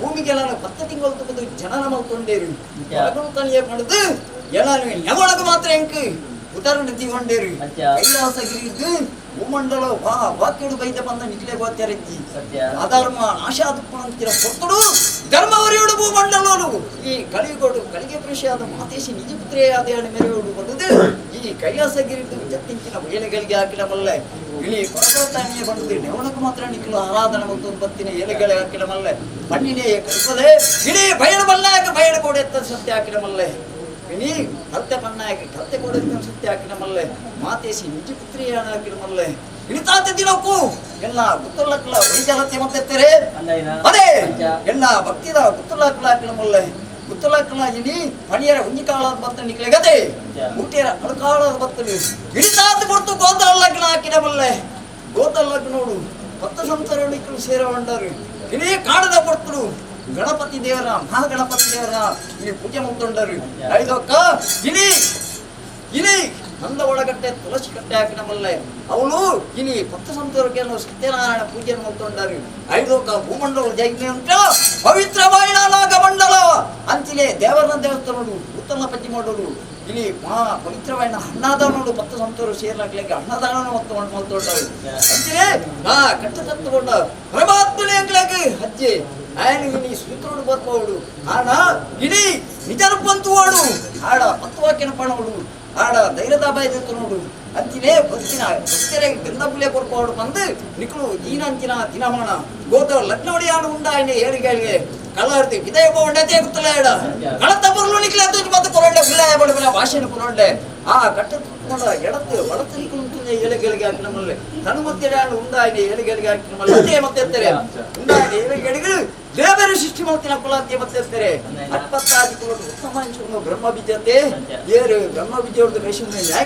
ಭೂಮಿಗೆಲ್ಲ 10 ತಿಂಗಳು ತಗೊಂಡು ಜನನ ಮಾಡ್ಕೊಂಡೇರಿ ತನಿಯ ಪಡೆದು ಎಲ್ಲ ನೆವಳಗ ಮಾತ್ರ ಎಂಕ್ ಉದಾಹರಣೆ ತಗೊಂಡೇರಿ ಕೈಲಾಸಗಿರಿದ್ದು ಭೂಮಂಡಲ ವಾಕ್ಯಡು ಬೈದ ಬಂದ ನಿಕ್ಲೆ ಗೋತ್ಯಾರಜ್ಜಿ ಅಧರ್ಮ ನಾಶಾದ ಅಂತೀರ ಕೊಟ್ಟಡು ಧರ್ಮವರಿಯೋಡು ಭೂಮಂಡಲೋಡು ಈ ಕಲಿಗೋಡು ಕಲಿಗೆ ಕೃಷಿಯಾದ ಮಾತೇಶಿ ನಿಜಪುತ್ರಿಯಾದ ಮೆರೆಯೋಡು ಬಂದದು ಈ ಕೈಲಾಸಗಿರಿದು ಜತ್ತಿಂಚಿನ ಎಲೆಗಳಿಗೆ ಹಾಕಿದ ಮಲ್ಲೆ ಇಳಿ ಕೊರತಾನಿಯ ಬಂದದು ನೆವಣಕ್ಕೆ ಮಾತ್ರ ನಿಖಲು ಆರಾಧನೆ ಮತ್ತು ಬತ್ತಿನ ಎಲೆಗಳಿಗೆ ಹಾಕಿದ ಮಲ್ಲೆ ಮಣ್ಣಿನೇ ಕಲಿಪದೆ ಇಡೀ ಬಯಲು ಬಲ್ಲಾಗ ಬಯಲು ಕೂಡ ಎತ್ತ ಸತ್ಯ ಹಾಕಿದ ಮಲ್ಲೆ ಇಡೀ ಕತ್ತೆ ಬಣ್ಣಾಗಿ ಕತ್ತೆ ಕೂಡ ಎತ್ತ ಸತ್ಯ ಹಾಕಿದ ಮಲ್ಲೆ ಮಾತೇಶಿ ನಿಜಪುತ್ರಿಯಾದ ಹಾಕಿದ ಮಲ್ಲೆ ಇಳಿತಾತ ದಿನಕ್ಕೂ ಎಲ್ಲ ಗುತ್ತುಲ್ಲಕ್ಕಲ ವೈಜಲತೆ ಮತ್ತೆ ಅದೇ ಎಲ್ಲ ಭಕ್ತಿದ ಗುತ್ತುಲ್ಲಕ್ಕಲ ಹಾಕಿದ ಮಲ್ಲೆ ಗುತ್ತುಲ್ಲಕ್ಕಲ ಇಡೀ ಪಣಿಯರ ಉಂಜಿ ಕಾಳದ ಬತ್ತ ನಿಕ್ಲೆಗದೆ ಮುಟ್ಟಿಯರ ಅಳಕಾಳದ ಬತ್ತಲಿ ಇಳಿತಾತ ಕೊಡ್ತು ಗೋದಲ್ಲಕ್ಕಲ ಹಾಕಿದ ಮಲ್ಲೆ ಗೋದಲ್ಲಕ್ಕ ನೋಡು ಭಕ್ತ ಸಂತರಣಿಕರು ಸೇರವಂಡರು ಇಡೀ ಕಾಡದ ಕೊಡ್ತರು ಗಣಪತಿ ದೇವರ ಮಹಾಗಣಪತಿ ದೇವರ ಇಲ್ಲಿ ಪೂಜೆ ಮುಗ್ಕೊಂಡರು ಐದಕ್ಕ ಇಡೀ ಇಲಿ ನಂದ ಒಳಗಟ್ಟೆ ತುಳಸಿ ಕಟ್ಟೆ ಹಾಕಿನ ಮಲ್ಲೆ ಅವಳು ಇನಿ ಭಕ್ತ ಸಂತರಿಗೆ ಸತ್ಯನಾರಾಯಣ ಪೂಜೆಯನ್ನು ಮುಗ್ಕೊಂಡರು ಐದೋಕ ಭೂಮಂಡಲ ಜೈನ ಅಂತ ಪವಿತ್ರ ನಾಗ ಮಂಡಲ ಅಂತಿಲೆ ದೇವರ ದೇವಸ್ಥಾನ ನೋಡು ಉತ್ತಮ ಪಟ್ಟಿ ಮಾಡೋದು ಇಲ್ಲಿ ಪವಿತ್ರವಾದ ಅನ್ನದಾನ ನೋಡು ಭಕ್ತ ಸಂತರು ಸೇರ್ಲಾಗ್ಲಿಕ್ಕೆ ಅನ್ನದಾನ ಮತ್ತು ಮಾಡ್ಕೊಂಡರು ಅಂತಿಲೆ ಕಟ್ಟ ತತ್ತುಕೊಂಡ ಪರಮಾತ್ಮನೇ ಅಂಗ್ಲಾಗಿ ಅಜ್ಜಿ ఆయన ఇని సూత్రుడు బర్పవుడు ఆడ ఇడి నిజరు పంతువాడు ఆడ పత్వాకిన పణవుడు ఆడ ధైర్యదాబాయి తెత్తునుడు ಅಂತಿನೇ ಬದುಕಿನ ಭಕ್ತರೆ ಗಂಧಪುಲೆ ಕೊರ್ಪೋಡು ಬಂದು ನಿಕ್ಳು ದೀನಂಚಿನ ದಿನಮಾನ ಗೋತ ಲಗ್ನವಡಿಯಾಡು ಉಂಡಾಯನೆ ಏಳಿಗೆ ಕಲಾರ್ತಿ ವಿದಯ ಬೋಂಡತೆ ಗುತ್ತಲಾಡ ಕಳತ ಬರಲು ನಿಕ್ಲೆ ತುಜ್ ಮತ್ತೆ ಕೊರೊಂಡೆ ವಿಲಯ ಬಡಬಲ ಭಾಷೆನ ಕೊರೊಂಡೆ ಆ ಕಟ್ಟಕೊಂಡ ಎಡತ್ತು ವಳತು ನಿಕ್ಳು ಏಳಿಗೆ ಹಾಕಿನ ಮಲ್ಲೆ ತನು ಮಧ್ಯೆಯಾಡು ಉಂಡಾಯನೆ ಏಳಿಗೆ ಹಾಕಿನ ಮಲ್ಲೆ ಅದೇ ಮತ್ತೆ ಎತ್ತರೆ ಉಂಡಾಯನೆ ಏಳಿಗೆ ದೇವರ ಸೃಷ್ಟಿ ಮಾಡ್ತಿನ ಕುಲಾಂತಿ ಮತ್ತೆ ಎತ್ತರೆ ಅಪ್ಪತ್ತಾದಿ ಕುಲದ ಉತ್ತಮ ಅಂಶವನ್ನು ಬ್ರಹ್ಮ ಬೀಜತೆ ಏರು ಬ್ರಹ್ಮ ಬೀಜ ಹೊಡೆದ ರೇಷನ್ ನ್ಯಾಯ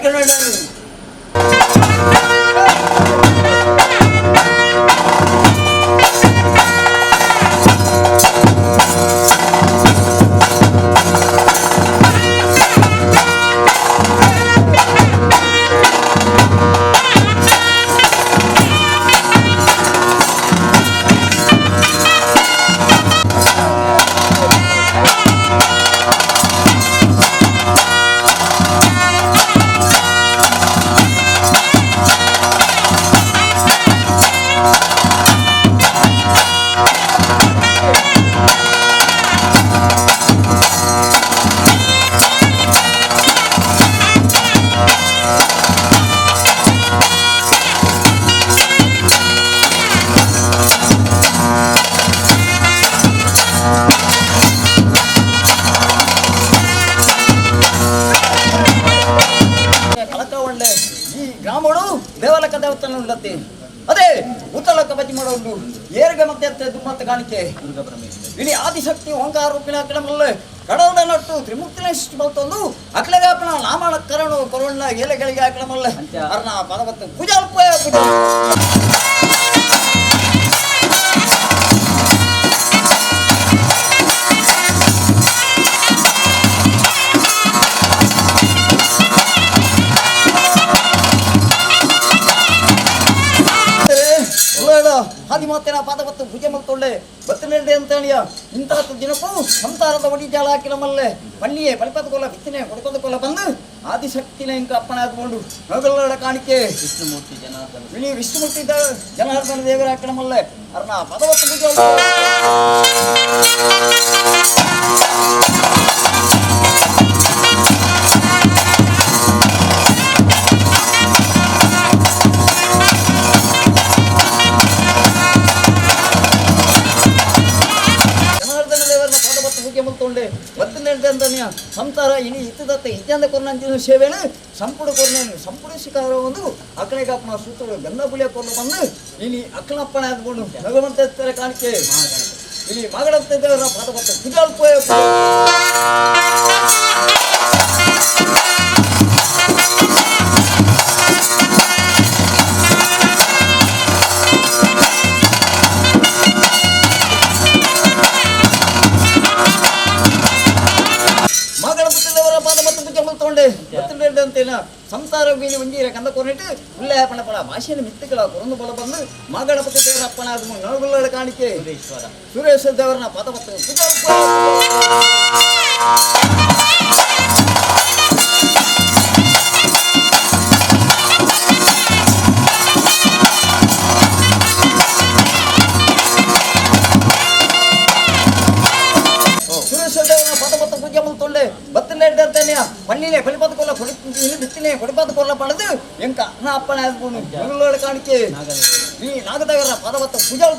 ಅದೇ ಉತ್ತಲಕ್ಕ ಬಜ್ಜಿ ಮಾಡೋದು ಏರ್ಗೆ ಮತ್ತೆ ದುಮ್ಮತ್ತ ಕಾಣಿಕೆ ಇಡೀ ಆದಿಶಕ್ತಿ ಓಂಕಾರ ರೂಪಿನ ಅಕ್ರಮಲ್ಲ ಕಡದ ನಟ್ಟು ತ್ರಿಮೂರ್ತಿನ ಸೃಷ್ಟಿ ಬಂತಂದು ಅಕ್ಲೆಗಾಪನ ನಾಮಣ ಕರಣು ಕೊರೋಣ ಎಲೆಗಳಿಗೆ ಅಕ್ರಮಲ್ಲ ಅರ್ಣ ಪದವತ್ತು ಪೂಜಾ ಹಾದಿಮಾತೇನ ಪಾದವತ್ತು ಭುಜ ಮತ್ತೊಳ್ಳೆ ಬತ್ತನೆಡೆ ಅಂತೇಳಿಯ ಇಂತಹ ದಿನಕ್ಕೂ ಸಂಸಾರದ ಒಡಿ ಜಾಲ ಹಾಕಿನ ಮಲ್ಲೆ ಪಣ್ಣಿಯೇ ಬಲಿಪದ ಕೊಲ್ಲ ಬಿತ್ತನೆ ಹೊಡ್ಕೊಂಡ ಕೊಲ್ಲ ಬಂದು ಆದಿಶಕ್ತಿನ ಇಂಕ ಅಪ್ಪನ ಹಾಕೊಂಡು ನಗಲಡ ಕಾಣಿಕೆ ವಿಷ್ಣುಮೂರ್ತಿ ಜನಾರ್ದನ ವಿಷ್ಣುಮೂರ್ತಿ ಜನಾರ್ದನ ದೇವರ ಹಾಕಿನ ಮಲ್ಲೆ ಅರ್ಣ ಪದವತ್ತು ಭುಜ ಸಂಸಾರ ಇನಿ ಇತ್ತದತ್ತ ಇತ್ಯಂದ ಕೊರ್ನಂಚಿನ ಸೇವೆನು ಸಂಪುಡ ಕೊರ್ನೇನು ಸಂಪುಡ ಶಿಕಾರ ಒಂದು ಅಕ್ಕಳೆಗಪ್ಪನ ಸೂತ್ರಗಳು ಗಂಧಪುಲಿಯ ಕೊರ್ಲು ಬಂದು ಇನಿ ಅಕ್ಕಳಪ್ಪನ ಆದ್ಕೊಂಡು ಭಗವಂತ ಕಾಣಿಕೆ ಇನಿ ಮಗಳಂತ ದೇವರ ಪಾದಪತ್ತ ಕುಜಾಲ್ಪ ಸಂಸಾರ ಬೀಳಿ ಒಂಜೀರ ಕಂದ ಕೊರಟು ಉಳ್ಳೆ ಪಣಪಣ ಭಾಷೆಯನ್ನು ಮಿತ್ತಗಳ ಕೊರೊಂದು ಬಲ ಬಂದು ಮಗಣಪತಿ ದೇವರ ಅಪ್ಪನಾದ ನಳಗುಳ್ಳ ಕಾಣಿಕೆ ಸುರೇಶ್ವರ ದೇವರನ ಪಾದಪತ್ತು ಅಂತಾನೆ ಪನ್ನಿನೇ ಬಲಿಪಾದ ಕೊಲ್ಲ ಬಿತ್ತಿನೇ ಕೊಡಿಪಾದ ಕೊಲ್ಲ ಪಡೆದು ಎಂಕ ನಾ ಅಪ್ಪನ ಆದ್ಬೋದು ಬೆಂಗಳೂರು ಕಾಣಿಕೆ ಈ ನಾಗದಗರ ಪದವತ್ತ ಪೂಜಾ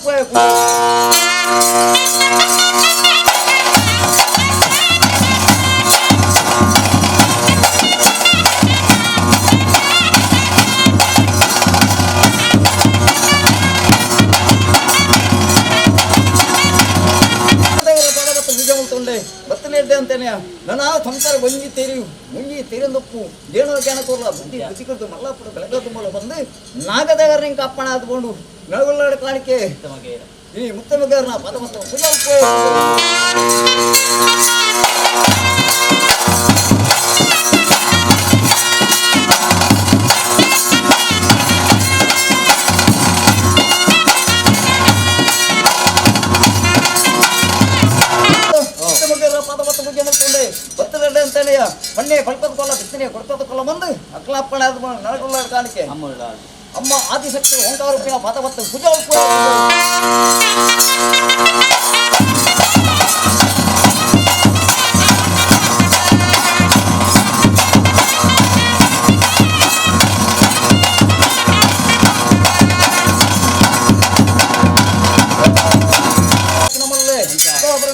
ಅಂತಾನೆ ನನ್ನ ಸಂಸಾರ ಮುಂಜಿ ತೀರಿಂದಪ್ಪು ಜೇನು ಜ್ಞಾನ ತೋರ್ಲ ಬುದ್ಧಿ ಬುದ್ಧಿಕೃತು ಮಲ್ಲಾಪುರ ಬೆಳಗ ತುಂಬಲು ಬಂದು ನಾಗದಗರ ನಿಂಕ ಅಪ್ಪಣ ಆದ್ಕೊಂಡು ನಳಗೊಳ್ಳಾಡ ಕಾಣಿಕೆ ಈ ಮುತ್ತಮಗಾರನ ಪದಮತ್ತ ಪೂಜಾ ಮಣ್ಣೆ ಬಲ್ಪದ ಕೊಲ್ಲ ಬಿತ್ತನೆ ಕೊಡ್ಪದ ಕೊಲ್ಲ ಬಂದು ಅಕ್ಲಾಪ್ಪಣ ನಳಗೊಳ್ಳಾಡ ಕಾಣಿಕೆ ಅಮ್ಮ ಆದಿಶಕ್ತಿ ಓಂಕಾರ ರೂಪಿನ ಪದವತ್ತ ಪೂಜಾ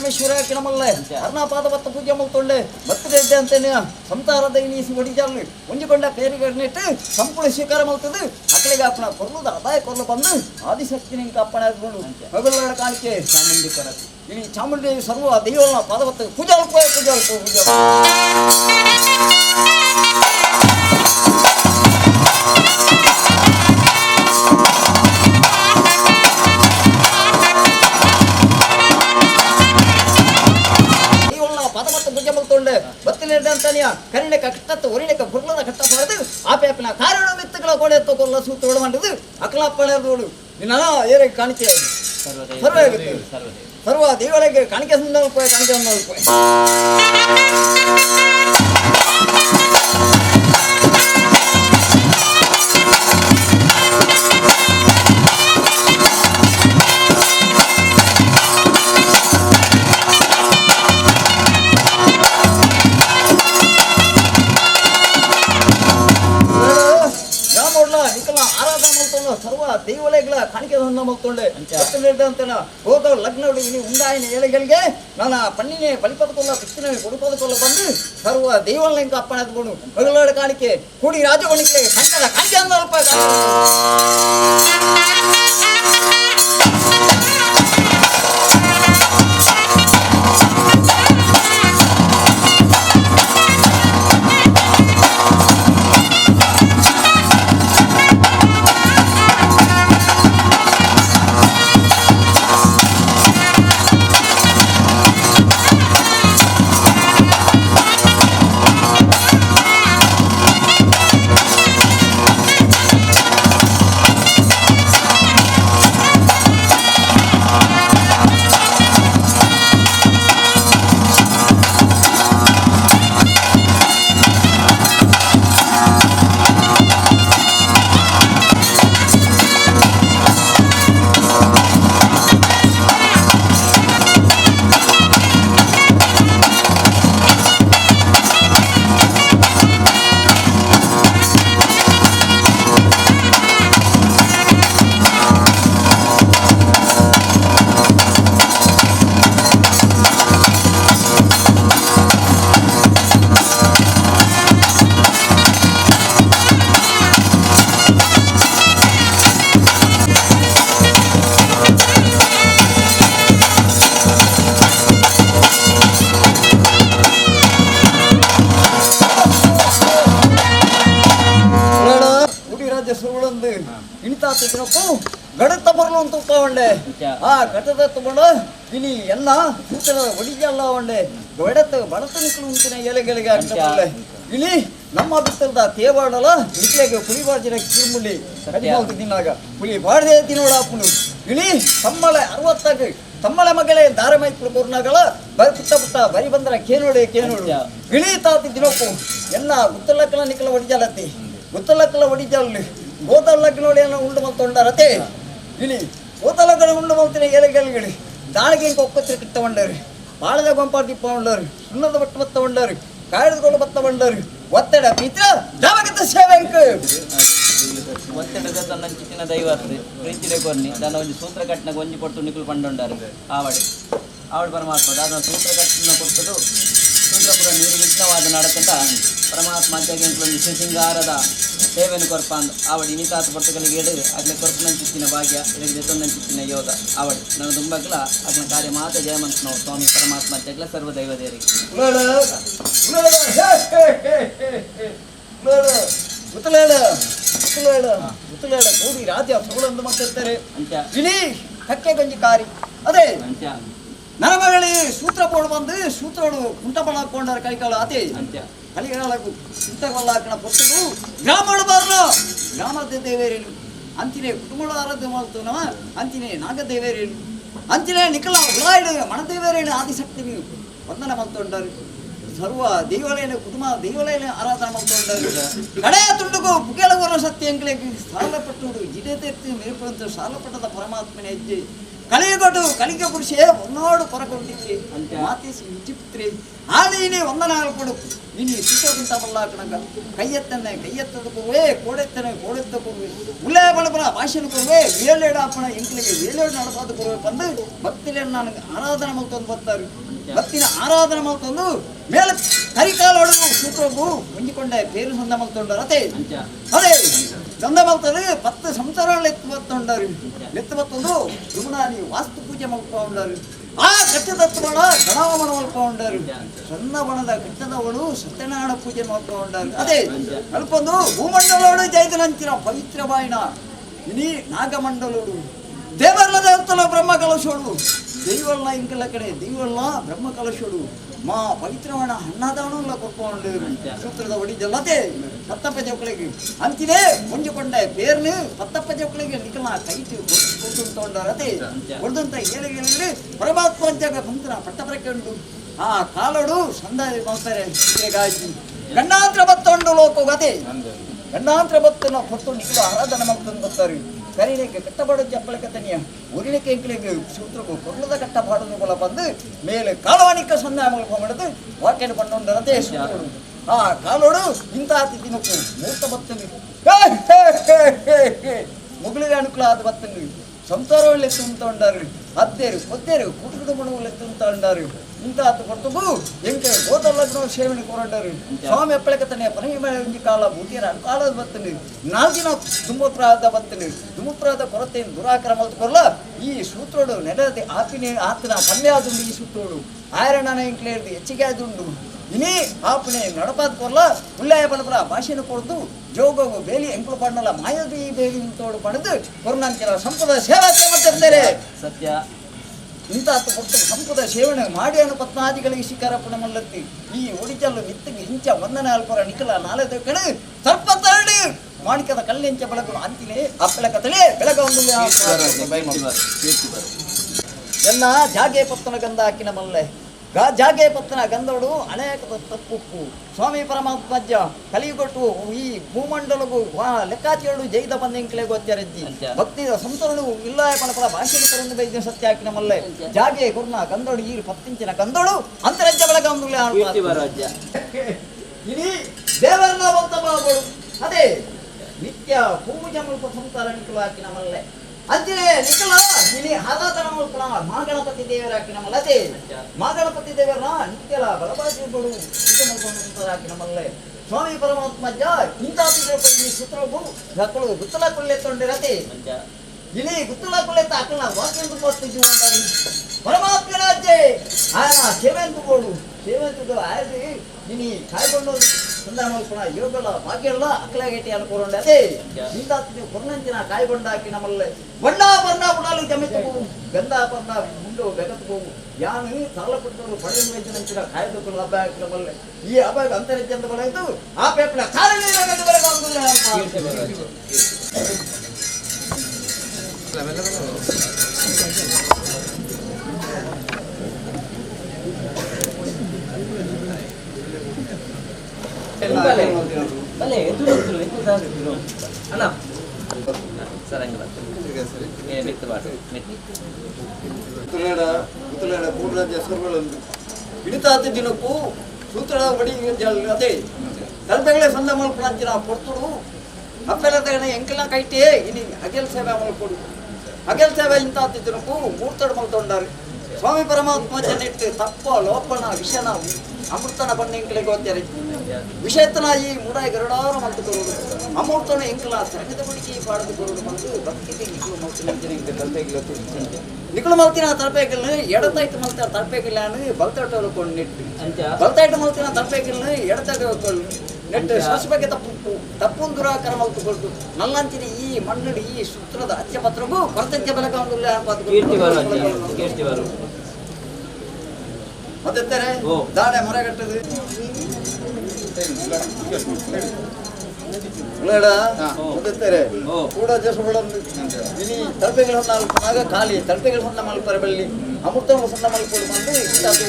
ಪರಮೇಶ್ವರ ಕಿಣಮಲ್ಲೆ ಅರ್ಣಪಾದವತ್ತ ಪೂಜೆ ಮುಲ್ತೊಳ್ಳೆ ಬತ್ತದೆ ಅಂತೇನೆ ಸಂಸಾರದ ಇನಿಸಿ ಹೊಡಿಜಾಲು ಒಂಜಿಕೊಂಡ ಪೇರಿಗಡ್ನಿಟ್ಟು ಸಂಪೂರ್ಣ ಸ್ವೀಕಾರ ಮಾಡ್ತದೆ ಮಕ್ಕಳಿಗೆ ಅಪ್ಪಣ ಕೊರ್ಲದ ಅದಾಯ ಕೊರ್ಲು ಬಂದು ಆದಿಶಕ್ತಿ ನಿಂಕ ಅಪ್ಪಣ ಆದ್ಕೊಂಡು ಮಗಳ ಕಾಣಿಕೆ ಚಾಮುಂಡಿ ಕೊರತೆ ಇನಿ ಚಾಮುಂಡಿ ಸರ್ವ ದೈವನ ಪಾದವತ್ತ ಪೂಜಾ ಪೂಜಾ ಕರಿಣೆ ಕಟ್ಟತ್ತ ಒರಿಣಕ ಬುರ್ಲದ ಕಟ್ಟ ಬರೆದು ಆಪೇಪನ ಕಾರಣ ಮಿತ್ತಗಳ ಗೋಡೆ ತಗೊಳ್ಳ ಸೂತ್ರ ಹೊಡಮಂಡದು ಅಕಲಾಪ್ಪಣೆದೋಡು ನಿನ್ನ ಏರೆ ಕಾಣಿಕೆ ಸರ್ವ ದೇವಳಿಗೆ ಕಾಣಿಕೆ ಸಂದಲ್ಪ ಕಾಣಿಕೆ ಸಂದಲ್ಪ ಸರ್ವ ದೇವಳೆಗಳ ಕಾಣಿಕೆ ಮಲ್ಕೊಂಡೆ ಅಂತೇನ ಹೋದ ಲಗ್ನ ಇನಿ ಉಂಡಾಯಿನ ಏಳೆಗಳಿಗೆ ನಾನು ಪನ್ನಿನೇ ಬಲಿಪದಕೊಲ್ಲ ಬಿತ್ತಿನ ಕೊಡುಪದಕೊಲ್ಲ ಬಂದು ಸರ್ವ ದೇವಳಿಂಗ ಅಪ್ಪಣ ಎದ್ಕೊಂಡು ಮಗಳಾಡ ಕಾಣಿಕೆ ಕೂಡಿ ರಾಜವಣಿಗೆ ಸಂಕಟ ಕಾಣಿಕೆ ಅಂದಲ್ಪ ಗಡತ ಬರ್ಲು ಅಂತ ಉಂಡೆ ಆ ಗಡತ ತಗೊಂಡು ಇನಿ ಎನ್ನ ಸೂಚನ ಒಡಿಜಲ್ಲ ಉಂಡೆ ಗಡತ ಬಡತ ನಿಕ್ಕಲು ಉಂಟಿನ ಎಲೆಗಳಿಗೆ ಆಗ್ತದೆ ಇಲ್ಲಿ ನಮ್ಮ ಬಿತ್ತರದ ತೇವಾಡಲ ಇಟ್ಲೆಗೆ ಪುಳಿ ಬಾಜಿನ ಕಿರುಮುಳ್ಳಿ ಕಡಿಮೆ ತಿನ್ನಾಗ ಪುಳಿ ಬಾಡದೆ ತಿನ್ನೋಡ ಅಪ್ಪನು ಇಲ್ಲಿ ತಮ್ಮಳೆ 60 ತಮ್ಮಳೆ ಮಗಳೇ ಧಾರಮೈತ್ರು ಕೊರ್ನಾಗಳ ಪುಟ್ಟ ಪುಟ್ಟ ಬರಿ ಬಂದ್ರ ಕೇನೋಡೆ ಇಳಿ ತಾತಿ ದಿನಪ್ಪು ಎನ್ನ ಗುತ್ತಲಕ್ಕಲ ನಿಕ್ಕಲ ಒಡಿಜಲತ್ತಿ ಗುತ್ತಲಕ್ಕಲ ಒಡಿಜಲ್ಲಿ ಗೋತಲಕ್ಕನೋಡಿ ಉಂಡು ಮಲ್ತೊಂಡರತೆ ಇಳಿ ಗೋತಲಕ್ಕನ ಉಂಡು ಮಲ್ತಿನ ಎಲೆಗಳಿಗೆ ದಾಳಿಗೆ ಒಕ್ಕತ್ರಿ ಕಿತ್ತ ಉಂಡರು ಬಾಳದ ಗೊಂಪಾಟಿ ಉಂಡರು ಸುಣ್ಣದ ಬಟ್ಟು ಮತ್ತ ಉಂಡರು ಕಾಯ್ದುಕೊಂಡು ಬತ್ತ ಬಂಡರು ಒತ್ತಡ ಮಿತ್ರ ಜಾವಗತ ಸೇವೆಂಕ್ ಒತ್ತಡದ ತನ್ನಂಚಿತ್ತಿನ ದೈವಾತ್ರಿ ಪ್ರೀತಿಡೆ ಕೊರ್ನಿ ತನ್ನ ಒಂದು ಸೂತ್ರ ಕಟ್ಟಿನ ಗೊಂಜಿ ಕೊಟ್ಟು ನಿಕುಲು ಪಂಡುಂಡಾರು ಆವಡು ಪರಮಾತ್ಮ ಅದನ್ನು ಸೂತ್ರ ಕಟ್ಟಿನ ಕೊಟ್ಟದು ಸೂತ್ರಪುರ ನಿರ್ವಿಘ್ನವಾದ ನಡಕಂತ ಪರಮಾತ್ಮ ಒಂದು ಸಿಂಗಾರದ ಸೇವೆಯನ್ನು ಕೊರ್ಪಂದು ಆವಡು ಇನಿತಾತ ಪೊಟ್ಟಗಳಿಗೆ ಎಡು ಅಗ್ಲೆ ಕೊರ್ಪನಂಚಿತ್ತಿನ ಭಾಗ್ಯ ಇದಕ್ಕೆ ತೊಂದಂಚಿತ್ತಿನ ಯೋಗ ಆವಡು ನನ್ನ ದುಂಬಗ್ಲ ಅಗ್ನ ಕಾರ್ಯ ಮಾತ ಜಯಮಂತ ನಾವು ಸ್ವಾಮಿ ಪರಮಾತ್ಮ ಜಗ್ಲ ಸರ್ವ ದೈವದೇವರಿಗೆ ಕೂಡಿ ರಾಜ್ಯ ಸುಗಳೊಂದು ಮತ್ತಿರ್ತಾರೆ ಅಂತ್ಯ ಇಡೀ ಕಕ್ಕೆ ಗಂಜಿ ಕಾರಿ ಅದೇ ಅಂತ್ಯ ನನ್ನ ಮಗಳಿ ಸೂತ್ರ ಬೋರ್ಡ್ ಬಂದು ಸೂತ್ರೋಡು ಕುಂಟಬಳ ಹಾಕೊಂಡಾರ ಕೈಕಾಲು ಅದೇ ಅಂತ್ಯ ಕಲಿಗಾಳಕು ಕುಂಟಬಳ ಹಾಕಣ ಪೊತ್ತದು ಗ್ರಾಮೋಡ ಬಾರ್ನ ಗ್ರಾಮದ ದೇವೇರೇನು ಅಂತಿನೇ ಕುಟುಂಬ ಆರಾಧ್ಯ ಮಾಡ್ತೇನವ ಅಂತಿನೇ ನಾಗದೇವೇರೇನು ಅಂತಿನೇ ನಿಖಲ ಉಲಾಯ್ಡು ಮಣದೇವೇರೇನು ಆದಿಶಕ್ತಿ ವಂದನ ಮಾಡ್ಕೊಂಡಾರು ಸರ್ವ ದೇವಾಲಯನ ಕುಟುಂಬ ದೇವಾಲಯನ ಆರಾಧನೆ ಮಾಡ್ಕೊಂಡಾರು ಕಡೆಯ ತುಂಡುಗು ಪುಗೇಳಗೋರ ಸತ್ಯ ಅಂಕಲೆಗೆ ಸಾಲಪಟ್ಟು ಜಿಡೆ ತೆತ್ತಿ ಮೇಲ್ಕೊಂತ ಸಾಲಪಟ್ಟದ ಪರಮಾತ್ಮನ ಹೆಜ್ಜೆ ಕಲಿಗೊಟ್ಟು ಕಲಿಗೆ ಪುರುಷೇ ಒನ್ನೋಡು ಕೊರಕೊಂಡಿದ್ದೆ ಮಾತೇಸಿ ವಿಚಿತ್ರೆ ಆದೀನಿ ವಂದನಾಗಳು ಕೊಡು ನೀನು ಸುತ್ತೋಗಿಂತ ಬಲ್ಲಾಕಣಗ ಕೈಯೆತ್ತದ ಕೊಡುವೆ ಕೋಡೆತ್ತ ಕೊಡುವೆ ಉಲ್ಲೇ ಬಳಬಲ ಭಾಷೆನ ಕೊಡುವೆ ವೇಲೇಡಾಪಣ ಎಂಕ್ಲಿಗೆ ವೇಲೇಡು ನಡಪಾದ ಕೊಡುವೆ ಬಂದು ಭಕ್ತಿಲೆ ನನಗೆ ಆರಾಧನೆ ಮಾಡ್ಕೊಂಡು ಬರ್ತಾರೆ ಭಕ್ತಿನ ಆರಾಧನೆ ಮಾಡ್ಕೊಂಡು ಮೇಲೆ ಕರಿಕಾಲೊಳು ಸೂತ್ರವು ಹೊಂದಿಕೊಂಡೆ ಬೇರು ಸಂದ ಮಾಡ್ಕೊಂಡಾರ ಅದೇ ಸಂದ ಮಾಡ್ತಾರೆ 10 ಸಂಸಾರಗಳು ಎತ್ತು ಬತ್ತೊಂಡಾರು ಎತ್ತು ಬತ್ತೊಂದು ದುಗುಣಾನಿ ವಾಸ್ತು ಪೂಜೆ ಮಾಡ್ಕೊಂಡಾರು ಆ ಕಟ್ಟದತ್ವಳ ಗಣವಮನ ಮಾಡ್ಕೊಂಡಾರು ಸಣ್ಣ ಬಣದ ಕಟ್ಟದವಳು ಸತ್ಯನಾರಾಯಣ ಪೂಜೆ ಮಾಡ್ಕೊಂಡಾರು ಅದೇ ಅಲ್ಪೊಂದು ಭೂಮಂಡಲೋಡು ಜೈದನಂಚಿನ ಪವಿತ್ರ ಬಾಯಿನ ಇನಿ ನಾಗಮಂಡಲೋಡು ದೇವರ್ಲ ದೇವತಲ ಬ್ರಹ್ಮ ಕಲಶೋಡು ದೈವಲ್ಲ ಇಂಕಲ್ಲ ಕಡೆ ದೈವಲ್ಲ ಬ್ರಹ್ಮ ಕಲಶೋಡು ಮಾ ಪವಿತ್ರವಣ ಹಣ್ಣಾದವನಲ್ಲ ಕೊಟ್ಕೊಂಡು ಸೂತ್ರದ ಒಡಿಜಲ್ಲತೆ ಪತ್ತಪ್ಪ ಜೋಕಳಿಗೆ ಅಂತಿನೇ ಮುಂಜಿಕೊಂಡೆ ಬೇರ್ನು ಪತ್ತಪ್ಪ ಜೋಕಳಿಗೆ ನಿಖಲ ಕೈಟು ಕೊಟ್ಟು ತಗೊಂಡಾರತೆ ಹೊಡೆದಂತ ಏಳಿಗೆ ಪರಮಾತ್ಮ ಅಂತಾಗ ಬಂತನ ಪಟ್ಟಪರಕ್ಕೆ ಉಂಟು ಆ ಕಾಲೋಡು ಸಂದಾಯ ಮಾಡ್ತಾರೆ ಗಾಜಿ ಗಂಡಾಂತರ ಬತ್ತೊಂಡು ಲೋಕೋಗತೆ ಗಂಡಾಂತರ ಬತ್ತನ ಕೊಟ್ಟು ನಿಖಲ ಆರಾಧನೆ ಮಾಡ್ಕೊಂಡು ಬರ್ತಾರೆ ಕರೀಲಿಕ್ಕೆ ಕಟ್ಟಬಾಡು ಚಪ್ಪಳಕ್ಕೆ ತನಿಯ ಉರಿಲಿಕ್ಕೆ ಎಂಕ್ಲಿಗೆ ಸೂತ್ರಕ್ಕೂ ಕೊರ್ಲದ ಕಟ್ಟಬಾಡು ಕೊಲ ಬಂದು ಮೇಲೆ ಕಾಲವಾಣಿಕ ಸಂಧಾನ ಮಾಡ್ಕೊಂಡು ವಾಕ್ಯನ ಕೊಂಡೊಂದರತೆ ಸೂತ್ರರು ಆ ಕಾಲೋಡು ಇಂಥ ತಿನ್ನಕ್ಕೂ ಮೂರ್ತ ಬತ್ತಂಗಿ ಮುಗುಳಿಗೆ ಅನುಕೂಲ ಆದ ಬತ್ತಂಗಿ ಸಂಸಾರಗಳು ಎತ್ತು ಉಂಟು ಅತ್ತೇರು ಕೊತ್ತೇರು ಕುಟುಂಬ ಮಣಗಳು ಎತ್ತು ಉಂಟು ಇಂತಾತು ಕೊಟ್ಟಗೂ ಎಂಕೆ ಗೋತಲ್ಲಗ್ನ ಸೇವನೆ ಕೊರಡರು ಸ್ವಾಮಿ ಎಪ್ಪಳಕ್ಕೆ ತನ್ನ ಪರಮಿ ಕಾಲ ಬೂಟಿಯರ ಕಾಲದ ಬತ್ತನು ನಾಲ್ಕಿನ ದುಮುಪ್ರಾದ ಬತ್ತನು ದುಮುಪ್ರಾದ ಕೊರತೆಯನ್ನು ದುರಾಕ್ರಮ ಕೊರಲ ಈ ಸೂತ್ರೋಡು ನೆಡದೆ ಆಪಿನ ಆತನ ಕನ್ಯಾದುಂಡು ಈ ಸೂತ್ರೋಡು ಆಯರಣನ ಎಂಕ್ಲೇರ್ದು ಹೆಚ್ಚಿಗೆ ಆದುಂಡು ಇನಿ ಆಪನೆ ನಡಪಾದ ಕೊರಲ ಉಲ್ಲಾಯ ಬಲಪರ ಭಾಷೆನ ಕೊಡ್ದು ಜೋಗೋಗು ಬೇಲಿ ಎಂಕುಳು ಪಣ್ಣಲ್ಲ ಮಾಯದಿ ಬೇಲಿ ತೋಡು ಪಡೆದು ಕೊರೋನಾಂಕಿರ ಸಂಪದ ಸೇವಾ ಮಾಡ್ತಿರ್ತಾರೆ ಸತ್ಯ ಇಂಥ ಕೊಟ್ಟು ಸಂಪದ ಸೇವನೆ ಮಾಡಿ ಅನ್ನು ಪತ್ನಾದಿಗಳಿಗೆ ಶಿಖರಪಣ ಮಲ್ಲತ್ತಿ ಈ ಒಡಿಚಲ್ಲು ಮಿತ್ತಿಗೆ ಹಿಂಚ ವಂದನೆ ಅಲ್ಪರ ನಿಖಲ ನಾಳೆ ಕಡೆ ಸ್ವಲ್ಪ ತರಡಿ ಮಾಣಿಕದ ಕಲ್ಲೆಂಚ ಬೆಳಕು ಅಂತಿಲೆ ಅಪ್ಪಳಕತಲೆ ಬೆಳಗ ಒಂದು ಎಲ್ಲ ಜಾಗೆ ಪತ್ತನ ಗಂಧ ಹಾಕಿನ ಮಲ್ಲೆ ಜಾಗೆ ಪತ್ತನ ಗಂಧೋಡು ಅನೇಕ ತಪ್ಪುಪ್ಪು ಸ್ವಾಮಿ ಪರಮಾತ್ಮಜ್ಜ ಕಲಿಗೊಟ್ಟು ಈ ಭೂಮಂಡಲಗೂ ಲೆಕ್ಕಾಚಿಗಳು ಜೈದ ಬಂದಿಂಕಲೆ ಗೊತ್ತರಜ್ಜಿ ಭಕ್ತಿ ಸಂತರು ಇಲ್ಲ ಪಣಪಲ ಭಾಷೆಗೆ ತರಂದು ಬೈದ್ಯ ಸತ್ಯ ಹಾಕಿನ ಮಲ್ಲೆ ಜಾಗೆ ಗುರ್ನ ಗಂಧೋಡು ಈ 10 ಇಂಚಿನ ಗಂಧೋಡು ಅಂತರಜ್ಜ ಬೆಳಗ ಒಂದು ಇಡೀ ದೇವರನ್ನ ಬಂತ ಬಾಬಳು ಅದೇ ನಿತ್ಯ ಪೂಜೆ ಮುಲ್ಪ ಸಂಸಾರ ನಿಖಲು ಹಾಕಿನ ಮಲ್ಲೆ ಅಂತಿನೇ ನಿಖಲ ಇನಿ ಆರಾಧನ ಮುಲ್ಪ ಮಹಾಗಣಪತಿ ದೇವರ ಹಾಕಿನ ಮಲ್ಲತೆ ಮಹಾಗಣಪತಿ ದೇವರನ್ನ ನಿತ್ಯಲ ಬಲಬಾಜಿ ಬಡು ಪೂಜೆ ಮುಲ್ಪ ಸಂಸಾರ ಹಾಕಿನ ಮಲ್ಲೆ ಸ್ವಾಮಿ ಪರಮಾತ್ಮಜ್ಜ ಇಂಥ ಈ ಸೂತ್ರವು ಮಕ್ಕಳು ಗುತ್ತಲ ಕೊಳ್ಳೆ ತೊಂಡಿರತೆ ಇನಿ ಗುತ್ತಲ ಕೊಳ್ಳೆ ಹಾಕಲ್ಲ ವಾಕ್ಯಂದು ಮಸ್ತು ಪರಮಾತ್ಮನ ಅಜ್ಜೆ ಆಯ ಸೇವೆಂತುಗಳು ಸೇವೆಂತುಗಳು ಆಯ್ತು ಇನಿ ಕಾಯ್ಕೊಂಡು ಸಂಧಾನ ಮಾಡ್ಕೊಳ ಯೋಗಲ್ಲ ಭಾಗ್ಯಲ್ಲ ಅಕ್ಕಲಾಗೇಟಿ ಅನ್ಕೊಂಡೆ ಅದೇ ಇಂಥ ಕೊರ್ನಂಚಿನ ಕಾಯ್ಕೊಂಡ ಹಾಕಿ ನಮ್ಮಲ್ಲೇ ಬಣ್ಣ ಬಣ್ಣ ಬುಡಾಲು ಜಮೆತ್ತು ಹೋಗು ಗಂಧ ಬಣ್ಣ ಮುಂಡು ಬೆಗತ್ತು ಹೋಗು ಯಾನು ಸಾಲ ಕೊಟ್ಟವರು ಪಡೆದ ವೇಚನಂಚಿನ ಕಾಯ್ದುಕೊಳ್ಳು ಹಬ್ಬ ಹಾಕಿ ನಮ್ಮಲ್ಲೇ ಈ ಹಬ್ಬ ಅಂತರ್ಜಂತ ಬರೈತು ಆ ಪೇಪಳ ಕಾರಣ ಭಲೆ ಎದುರು ಅಣ್ಣ ಸರಂಗಿಲ್ಲ ಮೆತ್ತು ಬಾಟು ಮೆತ್ತಿ ಇಡಿತಾತ ದಿನಕ್ಕೂ ಸೂತ್ರದ ಬಡಿ ಅದೇ ತಲುಪೆಗಳೇ ಸಂದ ಮಲ್ಪಂಚಿನ ಕೊಡ್ತುಡು ಅಪ್ಪೆಲ್ಲ ತಗಣ ಎಂಕೆಲ್ಲ ಕೈಟೇ ಇನಿ ಅಗೆಲ್ ಸೇವೆ ಮಲ್ಕೊಡು ಅಗೆಲ್ ಸೇವೆ ಇಂತ ಹತ್ತಿದ್ದನಕ್ಕೂ ಮೂರ್ತಡು ಮಲ್ತೊಂಡಾರು ಸ್ವಾಮಿ ಪರಮಾತ್ಮ ಜನಿಟ್ಟು ತಪ್ಪ ಲೋಪನ ವಿಷನ ಅಮೃತನ ಬಣ್ಣ ಎಂಕಲಿಗೆ ಹೋಗ್ತಾರೆ ವಿಷಯತನ ಈ ಮೂಡಾಯಿ ಗರುಡಾರು ಮಲ್ತು ಕೊರುಡು ಅಮೃತನ ಎಂಕಲ ಸರಗದ ಬಡಿಗೆ ಪಾಡದು ಕೊರುಡು ಬಂದು ಭಕ್ತಿಗೆ ನಿಕ್ಕಲು ಮಲ್ತಿನ ತಲುಪೆಗಿಲ್ಲ ನಿಕ್ಕಲು ಮಲ್ತಿನ ತಲುಪೆಗಿಲ್ಲ ಎಡತಾಯ್ತು ಮಲ್ತ ತಲುಪೆಗಿಲ್ಲ ಅಂದ್ರೆ ಬಲ್ತಾಟೋಲು ಕೊಂಡು ನೆಟ್ಟು ಬಲ್ತಾಯ್ತು ಮಲ್ತಿನ ತಲುಪೆಗಿಲ್ಲ ಎಡತಾಯ್ತು ನೆಟ್ಟು ಶಾಶ್ವಕ್ಕೆ ತಪ್ಪು ದುರಾಕಾರ ಮಲ್ತುಕೊಳ್ತು ನಲ್ಲಂಚಿನ ಈ ಮಣ್ಣಡಿ ಈ ಸೂತ್ರದ ಅಚ್ಚಪತ್ರಗೂ ಕರ್ತಜ್ಞ ಬೆಲಕಾಂಗುಲ್ಲ ಮತ್ತೆ ದಾಡೆ ಮರಗಟ್ಟದು ಕೂಡ ಜಸಗಳನ್ನು ಇನಿ ತಲುಪೆಗಳು ಹೊಂದಾಗ ಖಾಲಿ ತಲುಪೆಗಳು ಹೊಂದ ಮಲ್ಪರ ಬೆಳ್ಳಿ ಅಮೃತ ಹೊಂದ ಮಲ್ಕೊಂಡು ಬಂದು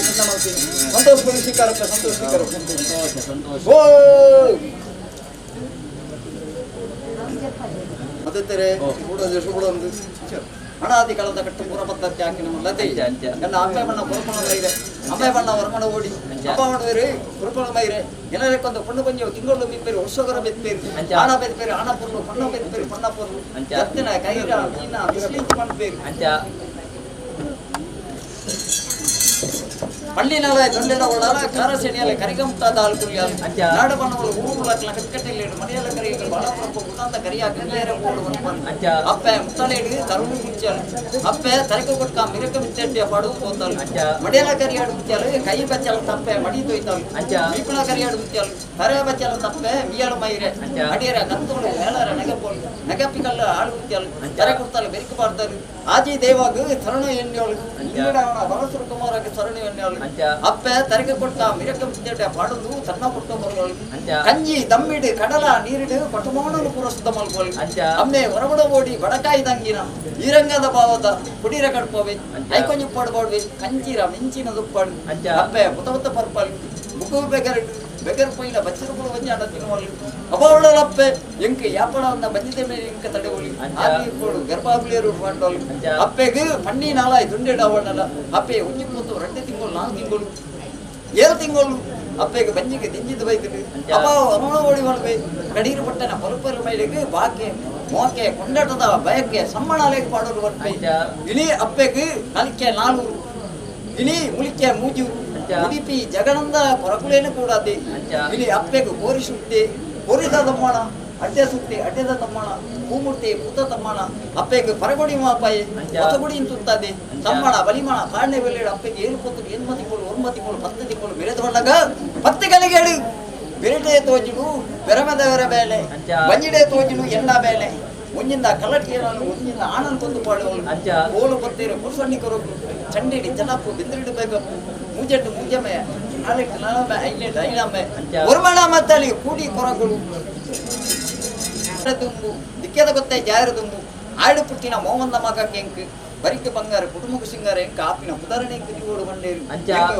ಹೊಂದ ಮಲ್ತೀನಿ ಸಂತೋಷ ಸ್ವೀಕಾರಪ್ಪ ಸಂತೋಷ ಸ್ವೀಕಾರ ಓ ಮತ್ತೆ ಕೂಡ ಜಸಗಳನ್ನು ಹಣಾದಿ ಕಾಲದ ಕಟ್ಟು ಪುರ ಪದ್ಧತಿ ಹಾಕಿ ನಮ್ಮ ಲತೆ ನನ್ನ ಅಪ್ಪೆ ಬಣ್ಣ ಪುರಪಣ ಮೈರೆ ಅಮ್ಮೆ ಬಣ್ಣ ಹೊರಮಣ ಓಡಿ ಅಪ್ಪ ಮಾಡಿದ್ರೆ ಪುರಪಣ ಮೈರೆ ಎಲ್ಲರಿಗೊಂದು ಪಣ್ಣು ಬಂಜು ತಿಂಗಳು ಮಿಪ್ಪೇರು ವರ್ಷಗರ ಬೆತ್ತೇರು ಹಣ ಬೆತ್ತೇರು ಹಣ ಪುರ್ಲು ಪಣ್ಣ ಬೆತ್ತೇರು ಪಣ್ಣ ಪುರ್ಲು ಎತ್ತಿನ ಕೈರ ಮೀನ ಬಿಸಿಲಿಂಚು ಮಾಡ್ಬೇರು ಪಳ್ಳಿನಲ್ಲ ದೊಡ್ಡೆಲ್ಲ ಒಳಾಲ ಕಾರಸೇನೆಯಲ್ಲ ಕರಿಗಂತಾದ ಆಳ್ಕುರಿಯಾಲು ನಾಡು ಬಣ್ಣಗಳು ಊರುಗಳಾಕಲ ಕಟ್ಕಟ್ಟೆಲ್ಲೇಡು ಮನೆಯಲ್ಲ ಕರಿಗಳು ಬಾಳಪುರಪ್ಪ ಮುತಾಂತ ಕರಿಯಾಕ ಕಲ್ಲೇರ ಓಡುವನು ಅಪ್ಪೆ ಮುತ್ತಲೇಡು ಕರುಣು ಮುಚ್ಚಾಲು ಅಪ್ಪೆ ತರಕ ಕೊಟ್ಟ ಮಿರಕ ಮಿಚ್ಚಟ್ಟಿಯ ಪಾಡುದು ಹೋತಾಲು ಮಡಿಯಲ ಕರಿಯಾಡು ಮುಚ್ಚಾಲು ಕೈ ಬಚ್ಚಲ ತಪ್ಪೆ ಮಡಿ ತೊಯ್ತಾಲು ಮೀಪಣ ಕರಿಯಾಡು ಮುಚ್ಚಾಲು ಕರೆ ಬಚ್ಚಲ ತಪ್ಪೆ ಮೀಯಲು ಮೈರೆ ಅಡಿಯರ ಕಂತುಗಳು ಮೇಲರ ನೆಗಪೋಲು ನೆಗಪಿಕಲ್ಲ ಆಳು ಮುಚ್ಚಾಲು ಕರೆ ಕೊಡ್ತಾಲು ಬೆರಿಕು ಮಾಡ್ತಾರೆ ಆಜಿ ದೇವಾಗ ಸರಣ ಎಣ್ಣೆಯೊಳು ಬಲಸುರು ಕುಮಾರಕ್ಕೆ ಸರಣ ಎಣ್ಣೆಯೊಳು ಅಪ್ಪೆ ತರಕೆ ಕೊಟ್ಟ ಮಿರಕ ಮಿಚ್ಚಟ್ಟಿಯ ಪಾಡುದು ತನ್ನ ಕೊಟ್ಟ ಬರುವಳು ಕಂಜಿ ದಮ್ಮಿಡು ಕಡಲ ನೀರಿಡು ಪಟಮಾನಲು ಪುರಸ್ತ ಮಲ್ಕೋಳು ಅಮ್ಮೆ ಹೊರಬಡ ಓಡಿ ಬಡಕಾಯಿ ದಂಗಿನ ಈರಂಗದ ಭಾವದ ಪುಡಿರ ಕಡ್ಪೋವೆ ಐಕೊಂಜು ಪಡ್ಬೋಡ್ವೆ ಕಂಚಿರ ಮಿಂಚಿನ ದುಪ್ಪಾಡು ಅಪ್ಪೆ ಮುತ ಪರ್ಪಲ್ ಮುಖು ಬೆಗರ್ ಪೈಲ ಬಚ್ಚಿರುಗಳು ಬಂಜಾಡ ತಿನ್ನುವಳು ಅಬವಳಪ್ಪೆ ಎಂಕ ಯಾಪಡ ಅಂದ ಬಂಜಿದ ಮೇಲೆ ಎಂಕ ತಡೆವಳಿ ಆಲಿಗಳು ಗರ್ಭಾಗುಳಿಯರು ಮಾಡೋಳು ಅಪ್ಪೆಗೆ ಪಣ್ಣಿ ನಾಳಾಯಿ ದುಂಡೆಡ ಅವಣ್ಣಲ್ಲ ಅಪ್ಪೆ ಉಂಜಿ ಕೂತು 2 ತಿಂಗಳು 4 ತಿಂಗಳು 7 ತಿಂಗಳು ಅಪ್ಪೆಗೆ ಬಂಜಿಗೆ ದಿಂಜಿದ ಬೈಕರು ಅಪ್ಪ ಅಮಣ ಓಡಿ ಮಾಡ್ಬೇ ಕಡೀರು ಪಟ್ಟಣ ಪರುಪರು ಮೈಲಿಗೆ ಬಾಕೆ ಮೋಕೆ ಕೊಂಡಾಟದ ಬಯಕೆ ಸಮ್ಮಣಾಲೆಗೆ ಪಾಡೋರು ಬರ್ಬೇ ಇಳಿ ಅಪ್ಪೆಗೆ ನಲಿಕೆ 400 ಇಳಿ ಮುಲಿಕೆ 300 ಉಡುಪಿ ಜಗನಂದ ಕೊರಕುಳೇನು ಕೂಡಾದೆ ಇಲ್ಲಿ ಅಪ್ಪೆಗೆ ಕೋರಿ ಸುಟ್ಟಿ ಕೋರಿದ ತಮ್ಮಣ ಅಡ್ಡೆ ಸುಟ್ಟಿ ಅಡ್ಡೆದ ತಮ್ಮಣ ಹೂಮುಟ್ಟಿ ಪುತ್ತ ತಮ್ಮಣ ಅಪ್ಪೆಗೆ ಪರಗೊಡಿ ಮಾಪಾಯಿ ಹೊಸಗುಡಿ ತುತ್ತದೆ ತಮ್ಮಣ ಬಲಿಮಣ ಕಾರಣೆ ಬೆಲೆ ಅಪ್ಪೆಗೆ 7 ಪೊತ್ತು 8 ತಿಂಗಳು 9 ತಿಂಗಳು 10 ತಿಂಗಳು ಬೆಳೆದೊಂಡಾಗ 10 ಗಳಿಗೆ ಬೆರಟೆ ತೋಜಿಡು ಬೆರಮದವರ ಬೇಲೆ ಬಂಜಿಡೆ ತೋಜಿಡು ಎಂಡ ಬೇಲೆ ಒಂಜಿಂದ ಕಲ್ಲಟ್ಟಿಯನ್ನು ಒಂಜಿಂದ ಆನಂದ ಕೊಂದು ಪಾಡುವಳು ಓಲು ಬತ್ತೀರು ಪುರುಷಣ್ಣಿಕರು ಚಂಡಿಡಿ ಜನಪ್ಪು ಬಿಂದಿರಿಡಬೇಕು ಮೂಜೆಟ್ಟು ಮೂಜಮೆ ನಾಲ್ಕು ನಲಮೆ ಐಲೆಟ್ ಐಲಮ್ಮೆ ಒರ್ಮಣ ಮತ್ತಳಿ ಕೂಡಿ ಕೊರಗಳು ದುಂಬು ದಿಕ್ಕದ ಗೊತ್ತೇ ಜಾರ ದುಂಬು ಆಡು ಪುಟ್ಟಿನ ಮೋಹಂದ ಮಗ ಕೆಂಕು ಬರಿಕೆ ಬಂಗಾರ ಕುಟುಂಬ ಸಿಂಗಾರ ಎಂಕ ಆಪಿನ ಉದಾಹರಣೆ ಕಿರಿಗೋಡು ಬಂಡೇರು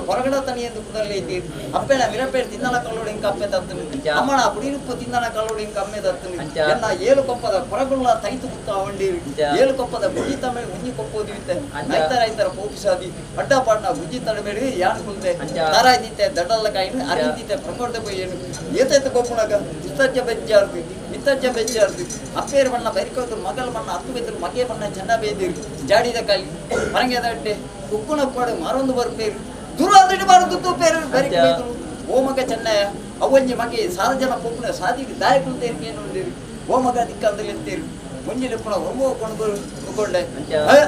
ಹೊರಗಡ ತನಿ ಎಂದು ಕುದರಲೇ ಇದ್ದೀರು ಅಪ್ಪೆನ ಮಿರಪೇರು ತಿನ್ನಲ ಕಲ್ಲೋಡು ಎಂಕ ಅಪ್ಪೆ ತತ್ತನು ಅಮ್ಮನ ಪುಡಿರುಪ್ಪು ತಿನ್ನಲ ಕಲ್ಲೋಡು ಎಂಕ ಅಮ್ಮೆ ತತ್ತನು ಎನ್ನ 7 ಕೊಪ್ಪದ ಕೊರಗುಳ್ಳ ತೈತು ಮುತ್ತ ಅವಂಡೇರು 7 ಕೊಪ್ಪದ ಬುಜಿ ತಮಿಳು ಮುಂಜಿ ಕೊಪ್ಪೋದು ಇತ್ತೆ ರೈತರ ಪೋಪಿಸಾದಿ ಅಡ್ಡ ಪಾಡ್ನ ಬುಜಿ ತಡಬೇಡಿ ಯಾನ್ ಕುಲ್ತೆ ತಾರಾಯ್ದಿತ್ತೆ ದಡ್ಡಲ್ಲ ಕಾಯಿನು ಅರಿದಿತ್ತೆ ಪ್ರಮೋದ ಬಯ್ಯನು ಏತೈತೆ ಕೊಪ್ಪುಣಗ ಇಸ್ತಜ್ಜ ಬೆಜ್ಜಾರ್ದು ಮಿತ್ತಜ್ಜ ಬೆಜ್ಜಾರ್ದು ಅಪ್ಪೇರು ಬಣ್ಣ ಬೈರ್ಕೋದು ಮಗಲ ಬಣ್ಣ ಹತ್ತು ಬೆದ್ರು ಮಗೆ ಬಣ್ಣ ಚೆನ್ನ ಬೇದಿರು ಜಾಡಿದ ಕಾಲಿ ಪರಂಗೆದ ಅಡ್ಡೆ ಉಕ್ಕುಣ ಪಾಡು ಮಾರೊಂದು ಬರ್ಪೇರು ದೂರ ಬಾರದು ತೂಪೇರು ಬರಿಕೆ ಬೈದ್ರು ಓ ಮಗ ಚೆನ್ನಯ್ಯ ಅವೊಂಜಿ ಮಗೆ ಸಾರಜನ ಪೊಪ್ಪುನ ಸಾದಿಗೆ ದಾಯ ಕುಂತೇರು ಏನು ಓ ಮಗ ದಿಕ್ಕಂದಲ್ಲಿ ಎತ್ತೇರು ಮುಂಜಿನ ಪುಣ ಒಮ್ಮೆ ಕೊಂಡೆ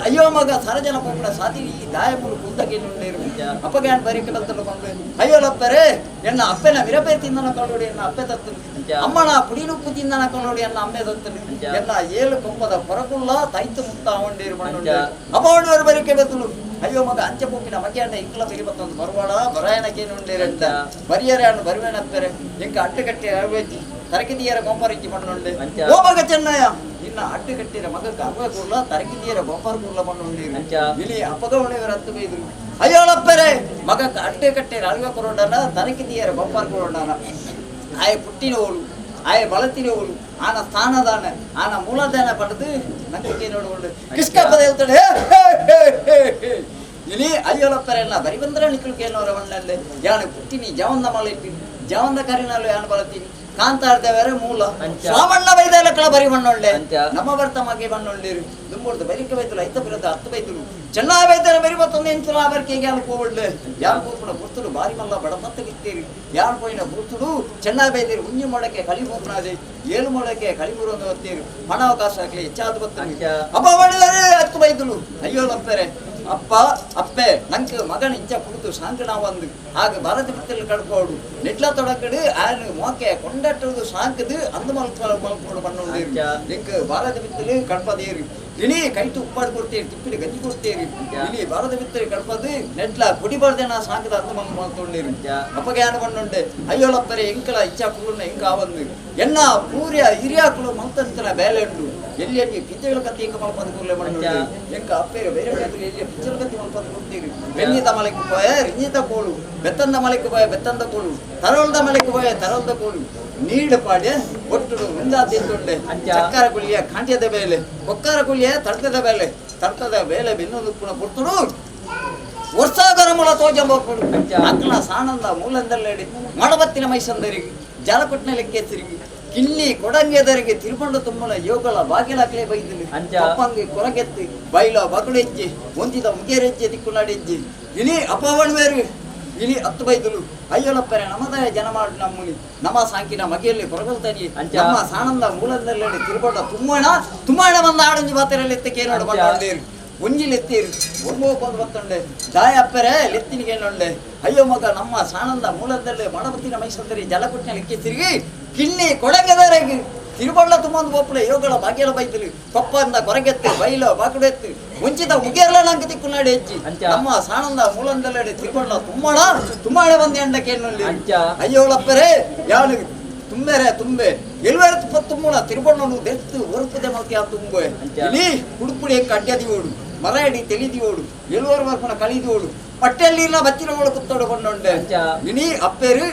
ಅಯ್ಯೋ ಮಗ ಸರಜನ ಪೊಪ್ಪುನ ಸಾದಿಗೆ ಈ ದಾಯ ಮುಳು ಕುಂದಕ್ಕೆ ನುಂಡೇರು ಅಪ್ಪಗೆ ಹಣ್ಣು ಬರಿಕೆ ಬರ್ತಲು ಕೊಂಡೆ ಅಯ್ಯೋ ಲಪ್ಪರೆ ಎನ್ನ ಅಪ್ಪೆನ ಮಿರಪೇರು ತಿಂದನ ಕಲ್ಲೋಡಿ ಎನ್ನ ಅಪ್ಪೆ ತತ್ತನು ಅಮ್ಮನ ಪುಡಿನುಪ್ಪು ತಿಂದನ ಕಲ್ಲೋಡಿ ಎನ್ನ ಅಮ್ಮೆ ತತ್ತನು ಎನ್ನ 7 ಕೊಂಪದ ಹೊರಗುಳ್ಳ ತೈತು ಮುತ್ತ ಅವಂಡೇರು ಮಣ್ಣು ಅಪ್ಪವಣ್ಣವರು ಬರಿಕೆ ಬರ್ತಲು ಅಯ್ಯೋ ಮಗ ಅಂಚೆ ಪೊಪ್ಪಿನ ಮಗೆ ಅಣ್ಣ ಇಂಕಲ ಬೆರಿ ಬತ್ತೊಂದು ಬರುವಾಡ ಬರಾಯಣಕ್ಕೆ ನುಂಡೇರಂತ ಬರಿಯರೆ ಹಣ್ಣು ಬರುವೇನಪ್ಪರೆ ಎಂಕ ಅಟ್ಟುಕಟ್ಟಿ ಅರವೇಜಿ ತರಕಿದಿಯರ ಗೊಂಪರಿಕ್ಕಿ ಮಣ್ಣುಂಡೆ ಓ ಮಗ ಚೆನ್ನಯ್ಯ ಇನ್ನ ಅಟ್ಟುಕಟ್ಟಿರ ಮಗಕ್ಕೆ ಅರವೆ ಕೂರ್ಲ ತರಕಿದಿಯರ ಗೊಂಪರ್ ಕೂರ್ಲ ಮಣ್ಣುಂಡೀರು ಇಲ್ಲಿ ಅಪಗವಣೆಯವರ ಹತ್ತು ಬೈದ್ರು ಅಯ್ಯೋಳಪ್ಪರೆ ಮಗಕ್ಕೆ ಅಟ್ಟುಕಟ್ಟಿರ ಅರವೆ ಕೊರೊಂಡನ ತರಕಿದಿಯರ ಗೊಂಪರ್ ಕೊರೊಂಡನ ಆಯ ಪುಟ್ಟಿನೋಳು ಆಯ ಬಳತಿನೋಳು ಆನ ಸ್ಥಾನದಾನ ಆನ ಮೂಲದಾನ ಪಡೆದು ನಂಬಿಕೆ ನೋಡಿಕೊಂಡು ಕಿಸ್ಕಪ್ಪದ ಹೇಳ್ತಾಳೆ ಇಲ್ಲಿ ಅಯ್ಯೋಲಪ್ಪರೆಲ್ಲ ಬರಿ ಬಂದ್ರೆ ನಿಕ್ಕಳಿಕೆ ಏನೋರ ಮಣ್ಣಲ್ಲಿ ಯಾನು ಪುಟ್ಟಿನಿ ಜವಂದ ಮಳೆಪಿ ಜವಂದ ಕರಿನಲ್ಲೂ ಯಾನು ಬಲತೀನಿ ಕಾಂತಾರ್ದೇವರ ಮೂಲ ಸಾಮಣ್ಣ ಬೈದಲಕ್ಕಳ ಬರಿ ಮಣ್ಣೊಳ್ಳೆ ನಮ್ಮ ಬರ್ತಮಗೆ ಮಣ್ಣೊಳ್ಳಿರು ದುಂಬುಡ್ದು ಬರಿಕೆ ಬೈತಲು ಐತ ಬಿರದ ಹತ್ತು ಬೈತಲು ಚೆನ್ನಾಗಿ ಬೈತಾರೆ ಬರಿ ಮತ್ತೊಂದು ಎಂಚಲ ಬರ್ಕೆಗೆ ಯಾರು ಹೋಗ್ಬಿಡ್ಲೆ ಯಾರು ಕೂತ್ಬಿಡ ಬುರ್ತುಡು ಬಾರಿ ಮಲ್ಲ ಬಡ ಮತ್ತಗಿತ್ತೀರಿ ಯಾರು ಪೋಯಿನ ಬುರ್ತುಡು ಚೆನ್ನಾಗಿ ಬೈತೀರಿ ಉಂಜಿ ಮೊಳಕ್ಕೆ ಕಲಿ ಹೋಗ್ನಾದೆ 7 ಮೊಳಕ್ಕೆ ಕಲಿಮೂರು ಒಂದು ಹೊತ್ತೀರಿ ಹಣ ಅವಕಾಶ ಆಗ್ಲಿ ಹೆಚ್ಚಾದ ಬರ್ತದೆ ಅಪ್ಪ ಮಾಡಿದರೆ ಹತ್ತು ಬೈತಲು ಅಯ್ಯೋಲಪ್ಪರೆ ಅಪ್ಪ ಅಪ್ಪೆ ನಂಗೆ ಮಗನ ಇಂಚ ಕುಡಿದು ಸಾಂಕಣ ಒಂದು ಆಗ ಭಾರತ ಬಿತ್ತಲು ಕಡ್ಕೋಡು ನೆಟ್ಲ ತೊಡಕಡು ಆರು ಮೋಕೆ ಕೊಂಡಟ್ಟದು ಸಾಂಕದು ಅಂದು ಮಲ್ಕೊಂಡು ಬಂದು ನಿಂಗೆ ಭಾರತ ಬಿತ್ತಲು ಕಡ್ಪದೇರಿ ಇಳಿ ಕೈಟು ಉಪ್ಪಾಡು ಕೊಡ್ತೀರಿ ತಿಪ್ಪಿಡಿ ಗಜ್ಜಿ ಕೊಡ್ತೀರಿ ಇಳಿ ಭಾರತ ಬಿತ್ತಲು ಕಡ್ಪದು ನೆಟ್ಲ ಕುಡಿಬಾರ್ದೇನ ಸಾಂಕದ ಅಂದು ಮಲ್ಕೊಂಡೀರಿ ಅಪ್ಪಗೆ ಯಾರು ಬಂದುಂಡೆ ಅಯ್ಯೋಲಪ್ಪರೆ ಎಂಕಲ ಇಚ್ಚ ಕುರುನ ಎಂಕ ಒಂದು ಎನ್ನ ಪೂರ್ಯ ಹಿರಿಯಾಕಳು ಮಂತಂತನ ಬೇಲೆ ಉಂಟು ಎಲ್ಲಿ ಎಲ್ಲಿ ಪಿಚ್ಚಗಳ ಕತ್ತಿ ಎಂಕ ಮಲ್ಪದ ಕೂರ್ಲೆ ಬಂದು ಎಂಕ ಅಪ್ಪೇರು ಬೇರೆ ಎಲ್ಲಿ ಪಿಚ್ಚಲ ಕತ್ತಿ ಮಲ್ಪದ ಕೊಡ್ತೀರಿ ಬೆನ್ನಿದ ಮಲೆಗೆ ಪೋಯ ರಿഞ്ഞിತ ಕೋಳು ಬೆತ್ತಂದ ಮಲೆಗೆ ಪೋಯ ಬೆತ್ತಂದ ಕೋಳು ತರolದ ಮಲೆಗೆ ಪೋಯ ತರolದ ಕೋಳು ನೀಡು ಪಾಡ್ಯ ಒಟ್ಟು ಮುಂದಾದಿಂದುಂಡೆ ಚಕ್ಕಾರ ಕುಳಿಯ ಕಾಂಟ್ಯದ ಬೇಲೆ ಕೊಕ್ಕಾರ ಕುಳಿಯ ತಡ್ಕದ ಬೇಲೆ ತಡ್ಕದ ಬೇಲೆ ಬೆನ್ನೊಂದು ಪುಣ ಕೊಟ್ಟರು ವರ್ಷಾಗರ ಮೂಲ ತೋಜಂಬೋಡು ಅಕ್ಕನ ಸಾನಂದ ಮೂಲಂದಲ್ಲೇಡಿ ಮಡಬತ್ತಿನ ಮೈಸಂದರಿಗೆ ಜಲಕೊಟ್ಟಿನ ಲೆಕ್ಕೆ ತಿರುಗಿ ಕಿಲ್ಲಿ ಕೊಡಂಗೆದರಿಗೆ ತಿರುಕೊಂಡು ತುಂಬನ ಯೋಗಲ ಬಾಗಿಲಾಕ್ಲೆ ಬೈದಿಲಿ ಅಪ್ಪಂಗೆ ಕೊರಗೆತ್ತಿ ಬೈಲ ಬಗಡೆಜ್ಜಿ ಒಂದಿದ ಮುಗೇರೆಜ್ಜಿ ದಿಕ್ಕುನಾಡೆಜ್ಜಿ ಇಲಿ ಅಪವಣ್ವೇರು ಇಲಿ 10 ಬೈದಲು ಅಯ್ಯೋಲಪ್ಪರೆ ನಮ್ಮದಯ ಜನ ಮಾಡಿ ನಮ್ಮುನಿ ನಮ್ಮ ಸಾಂಕಿನ ಮಗೆಯಲ್ಲಿ ಕೊರಗಲ್ತಾನಿ ನಮ್ಮ ಸಾನಂದ ಮೂಲಂದಲ್ಲೇಡಿ ತಿರುಕೊಂಡ ತುಮ್ಮಣ ಬಂದ ಆಡಂಜಿ ಮಾತರಲ್ಲಿ ಎತ್ತಕ್ಕೆ ನೋಡು ಬಂದೇರು ಒಂಜಿಲೆತ್ತೀರಿ ಒಮ್ಮೊಬ್ಬಂದು ಬತ್ತೊಂಡೆ ದಾಯ ಅಪ್ಪರೆ ಲೆತ್ತಿನಿಗೆ ಏನೊಂಡೆ ಅಯ್ಯೋ ಮಗ ನಮ್ಮ ಸಾನಂದ ಮೂಲದಲ್ಲೇ ಮಡಬತ್ತಿನ ಮೈಸಂದರಿ ಜಲಕೊಟ್ಟಿನ ಲೆಕ್ಕೆ ತಿರುಗಿ ಕಿನ್ನಿ ಕೊಡಗೆದರೆಗೆ ತಿರುಬಳ್ಳ ತುಂಬೊಂದು ಒಪ್ಪಲೆ ಯೋಗಳ ಭಾಗ್ಯಲ ಬೈತಲಿ ಕೊಪ್ಪಂದ ಕೊರಗೆತ್ತಿ ಬೈಲ ಬಾಕುಡೆತ್ತಿ ಮುಂಚಿತ ಮುಗಿಯರ್ಲ ನಂಗೆ ತಿಕ್ಕುನಾಡಿ ಹೆಚ್ಚಿ ನಮ್ಮ ಸಾನಂದ ಮೂಲದಲ್ಲೇ ತಿರುಬಳ್ಳ ತುಂಬಾಣ ಬಂದ ಎಂಡಕ್ಕೆ ಏನೊಲ್ಲಿ ಅಯ್ಯೋಳಪ್ಪರೆ ಯಾಳು ತುಂಬೆರೆ ತುಂಬೆ ಎಲ್ವೇರ ತುಮ್ಮಣ ತಿರುಬಣ್ಣನು ದೆತ್ತು ಒರುಪದೆ ಮಲ್ಕೆ ಆ ತುಂಬೆ ಇಲಿ ಕುಡುಪುಡಿ ಕಡ್ಯದಿ ಓಡು ಮರಡಿ ತೆಲಿದಿ ಓಡು ಎಲ್ವರ ವರ್ಪಣ ಕಲಿದಿ ಓಡು ಪಟ್ಟೆಲ್ಲಿಲ್ಲ ಬಚ್ಚಿನ ಓಡು ಕುತ್ತೋಡು ಕೊಂಡೊಂಡೆ ಇನಿ ಅಪ್ಪೇರು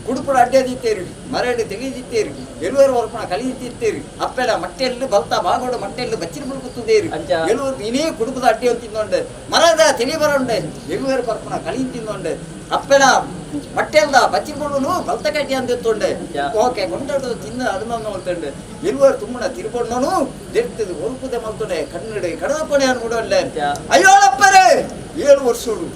ಕುಡುಪುಡ ಅಡ್ಡದಿತ್ತೇರಿ ಮರಡಿ ತೆಲಿದಿತ್ತೇರಿ ಎಲ್ವರ ವರ್ಪಣ ಕಲಿದಿತ್ತೇರಿ ಅಪ್ಪೆಡ ಮಟ್ಟೆಲ್ಲಿ ಬಲ್ತಾ ಬಾಗೋಡು ಮಟ್ಟೆಲ್ಲಿ ಬಚ್ಚಿನ ಮುಳು ಕುತ್ತುದೇರಿ ಎಲ್ವರು ಇನಿ ಕುಡುಪದ ಅಡ್ಡಿ ತಿನ್ನೊಂಡೆ ಮರದ ತೆಲಿ ಬರೋಂಡೆ ಎಲ್ವರ ವರ್ಪಣ ಕಲಿ ತಿನ್ನೊಂಡೆ ಅಪ್ಪೆಡ ಮಟ್ಟೆಲ್ದ ಬಚ್ಚಿಕೊಂಡು ಬಲ್ತ ಕಟ್ಟಿ ಅಂದಿತ್ತೊಂಡೆ ಓಕೆ ಕೊಂಡಾಡು ತಿನ್ನ ಅಡುಮಂಗ ಮಲ್ತಂಡೆ ಎಲ್ವರು ತುಂಬನ ತಿರುಕೊಂಡನು ದೆರ್ತದು ಒರುಪುದೆ ಮಲ್ತೊಂಡೆ ಕನ್ನಡ ಕಡದಕೊಡೆ ಅನ್ಬಿಡೊಂಡೆ ಅಯ್ಯೋಳಪ್ಪರೆ 7 ವರ್ಷೋಡು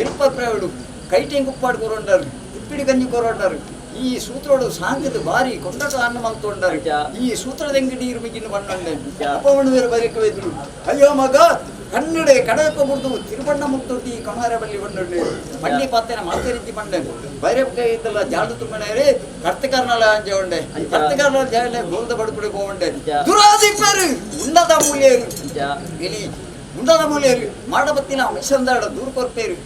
ಎಲ್ಪಪ್ರೇವಡು ಕೈಟೆಂಗ್ ಉಪ್ಪಾಡು ಕೊರೊಂಡರು ತಿಪ್ಪಿಡಿ ಗಂಜಿ ಕೊರೊಂಡರು ಈ ಸೂತ್ರೋಡು ಸಾಂಗದ ಬಾರಿ ಕೊಂಡಟ ಅನ್ನ ಮಲ್ತೊಂಡರು ಈ ಸೂತ್ರದ ಎಂಗಡಿ ಇರುಮಿಗಿನ ಬಣ್ಣಂಡೆ ಅಪ್ಪವಣ್ಣು ಬೇರೆ ಬರೀಕೆ ಇದ್ರು ಅಯ್ಯೋ ಮಗ ಕನ್ನಡ ಕಡಕ ಮುಡ್ದು ತಿರುಬಣ್ಣ ಮುಟ್ಟೊಟ್ಟಿ ಕಣಾರ ಬಲ್ಲಿ ಬಂಡೊಂಡೆ ಮಣ್ಣಿ ಪಾತ್ರೆನ ಮಾತರಿತಿ ಬಂಡೆ ಬೈರಪ್ಪ ಇದ್ದಲ್ಲ ಜಾಡು ತುಂಬಣೆ ಕರ್ತಕಾರನಲ್ಲ ಅಂಜೆ ಉಂಡೆ ಕರ್ತಕಾರನ ಜಾಲೆ ಗೋಲ್ದ ಬಡ್ಕುಡೆ ಹೋಗಂಡೆ ದುರಾದಿಪ್ಪರು ಉನ್ನತ ಮೂಲ್ಯರು ಇಲಿ ಉನ್ನತ ಮೂಲ್ಯರು ಮಾಡಬತ್ತಿನ ಮಿಷಂದಾಡ ದೂರ ಕೊರ್ಪೇರು